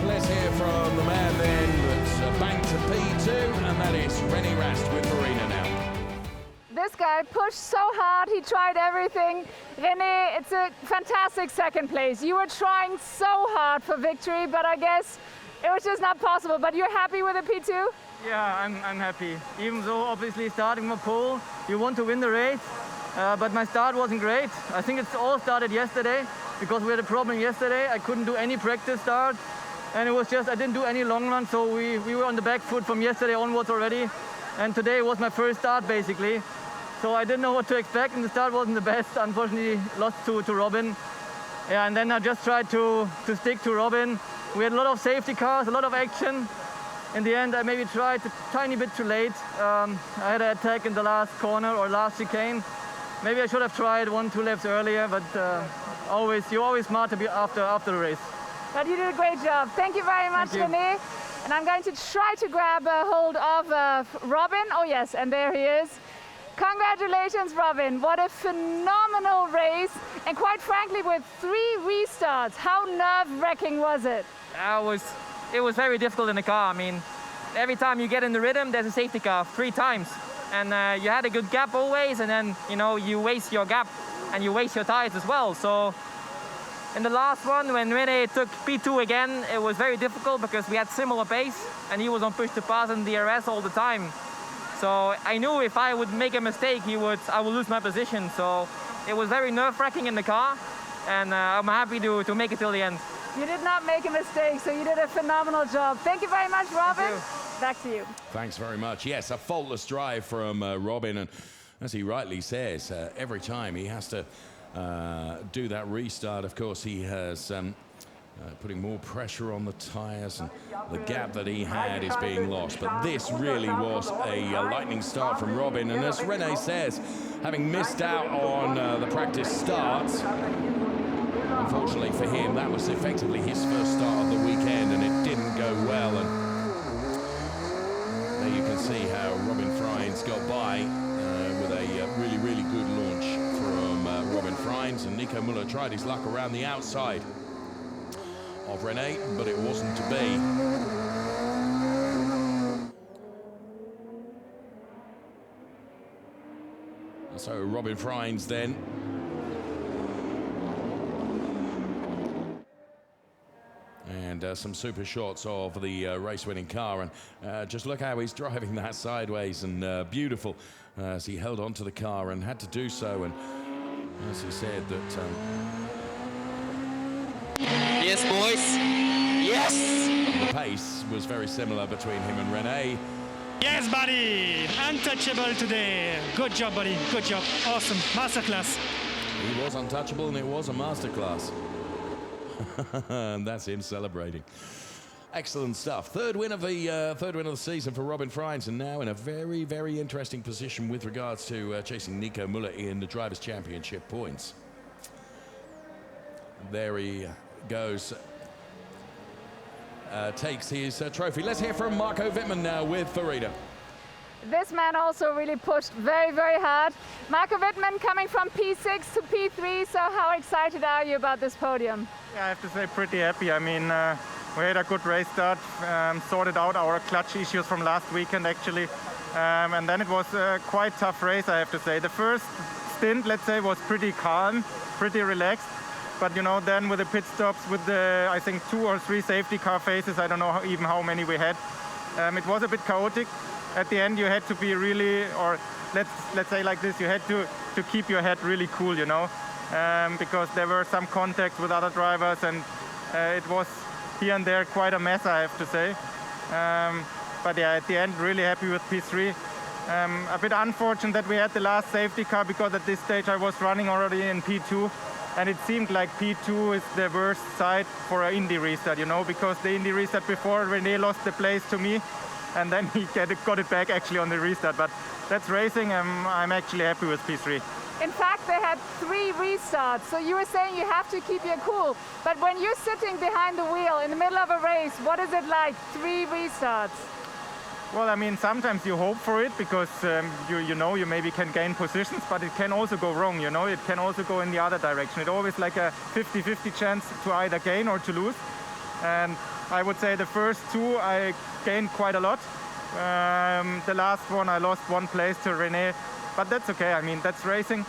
Let's hear from the man then that's banked to P2, and that is René Rast with Farina now. This guy pushed so hard, he tried everything. René, it's a fantastic second place. You were trying so hard for victory, but I guess it was just not possible. But you're happy with the P2? Yeah, I'm happy. Even though obviously starting from pole, you want to win the race, but my start wasn't great. I think it's all started yesterday because we had a problem yesterday. I couldn't do any practice start, and it was just, I didn't do any long run, so we were on the back foot from yesterday onwards already. And today was my first start basically. So I didn't know what to expect, and the start wasn't the best. Unfortunately, lost to Robin. Yeah, and then I just tried to stick to Robin. We had a lot of safety cars, a lot of action. In the end, I maybe tried a tiny bit too late. I had an attack in the last corner or last chicane. Maybe I should have tried 1-2 laps earlier, but you're always smart to be after the race. But you did a great job. Thank you very much, René. And I'm going to try to grab a hold of Robin. Oh yes, and there he is. Congratulations, Robin. What a phenomenal race. And quite frankly, with 3 restarts, how nerve-wracking was it? It was very difficult in the car. I mean, every time you get in the rhythm, there's a safety car 3 times. And you had a good gap always, and then, you know, you waste your gap and you waste your tires as well. So in the last one, when René took P2 again, it was very difficult because we had similar pace and he was on push to pass in DRS all the time. So I knew if I would make a mistake, I would lose my position. So it was very nerve-wracking in the car, and I'm happy to make it till the end. You did not make a mistake, so you did a phenomenal job. Thank you very much, Robin. Back to you. Thanks very much. Yes, a faultless drive from Robin, and as he rightly says, every time he has to do that restart, of course, he has putting more pressure on the tyres, and the gap that he had is being lost. But this really was a lightning start from Robin, and as René says, having missed out on the practice starts, unfortunately for him, that was effectively his first start of the weekend, and it didn't go well. And there you can see how Robin Freins got by with a really, really good launch from Robin Freins, and Nico Müller tried his luck around the outside of René, but it wasn't to be. So Robin Freins then. And some super shots of the race-winning car, and just look how he's driving that sideways, and beautiful as he held onto the car and had to do so, and as he said that yes, boys. Yes! the pace was very similar between him and René. Yes, buddy! Untouchable today. Good job, buddy. Good job. Awesome. Masterclass. He was untouchable, and it was a masterclass. And that's him celebrating. Excellent stuff. Third win of the season for Robin Freins, and now in a very, very interesting position with regards to chasing Nico Müller in the Drivers' Championship points. There he goes. Takes his trophy. Let's hear from Marco Wittmann now with Farina. This man also really pushed very, very hard. Marco Wittmann coming from P6 to P3, so how excited are you about this podium? Yeah, I have to say pretty happy. I mean, we had a good race start, sorted out our clutch issues from last weekend actually, and then it was a quite tough race, I have to say. The first stint, let's say, was pretty calm, pretty relaxed. But you know, then with the pit stops, with the, I think, 2 or 3 safety car phases, I don't know even how many we had, it was a bit chaotic. At the end, you had to be really, or let's say like this, you had to keep your head really cool, you know. because there were some contacts with other drivers, and it was here and there quite a mess, I have to say. But yeah, at the end, really happy with P3. A bit unfortunate that we had the last safety car, because at this stage I was running already in P2, and it seemed like P2 is the worst side for an Indy restart, you know, because the Indy restart before, René lost the place to me, and then he got it back actually on the restart. But that's racing. I'm actually happy with P3. In fact, they had 3 restarts, so you were saying you have to keep your cool. But when you're sitting behind the wheel in the middle of a race, what is it like, 3 restarts? Well, I mean, sometimes you hope for it, because you know you maybe can gain positions, but it can also go wrong, you know. It can also go in the other direction. It's always like a 50-50 chance to either gain or to lose. And I would say the first 2 I gained quite a lot. The last one I lost 1 place to René, but that's okay. I mean, that's racing.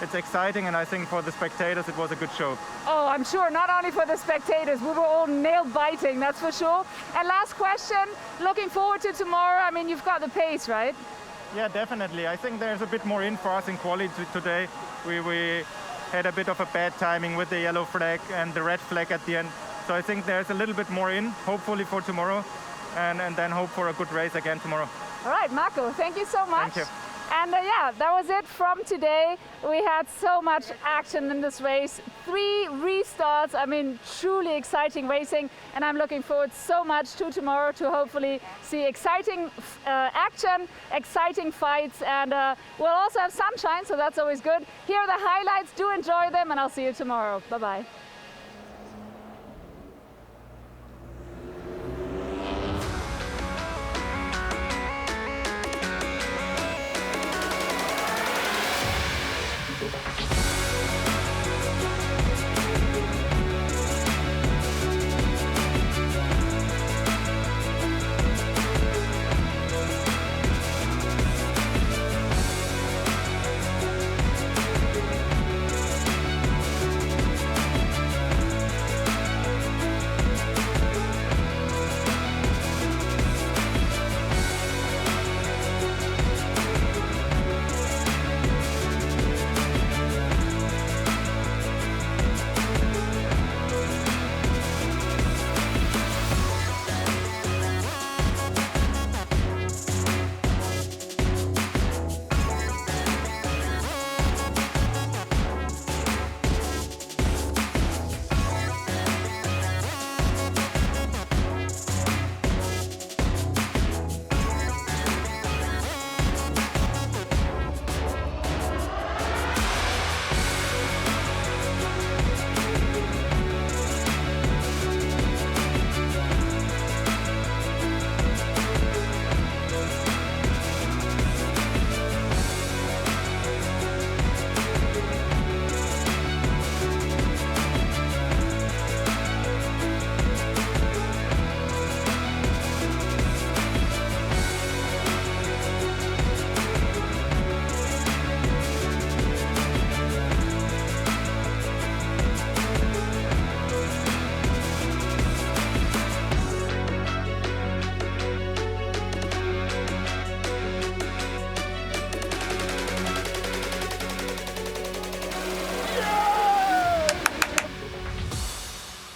It's exciting, and I think for the spectators it was a good show. Oh, I'm sure, not only for the spectators, we were all nail-biting, that's for sure. And last question, looking forward to tomorrow. I mean, you've got the pace, right? Yeah, definitely. I think there's a bit more in for us in quality today. We had a bit of a bad timing with the yellow flag and the red flag at the end. So I think there's a little bit more in, hopefully for tomorrow, and then hope for a good race again tomorrow. All right, Marco, thank you so much. Thank you. And yeah, that was it from today. We had so much action in this race. 3 restarts, I mean, truly exciting racing. And I'm looking forward so much to tomorrow to hopefully see exciting action, exciting fights. And we'll also have sunshine, so that's always good. Here are the highlights. Do enjoy them, and I'll see you tomorrow. Bye-bye.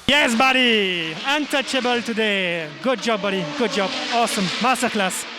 Yes, buddy! Untouchable today. Good job, buddy. Good job. Awesome. Masterclass.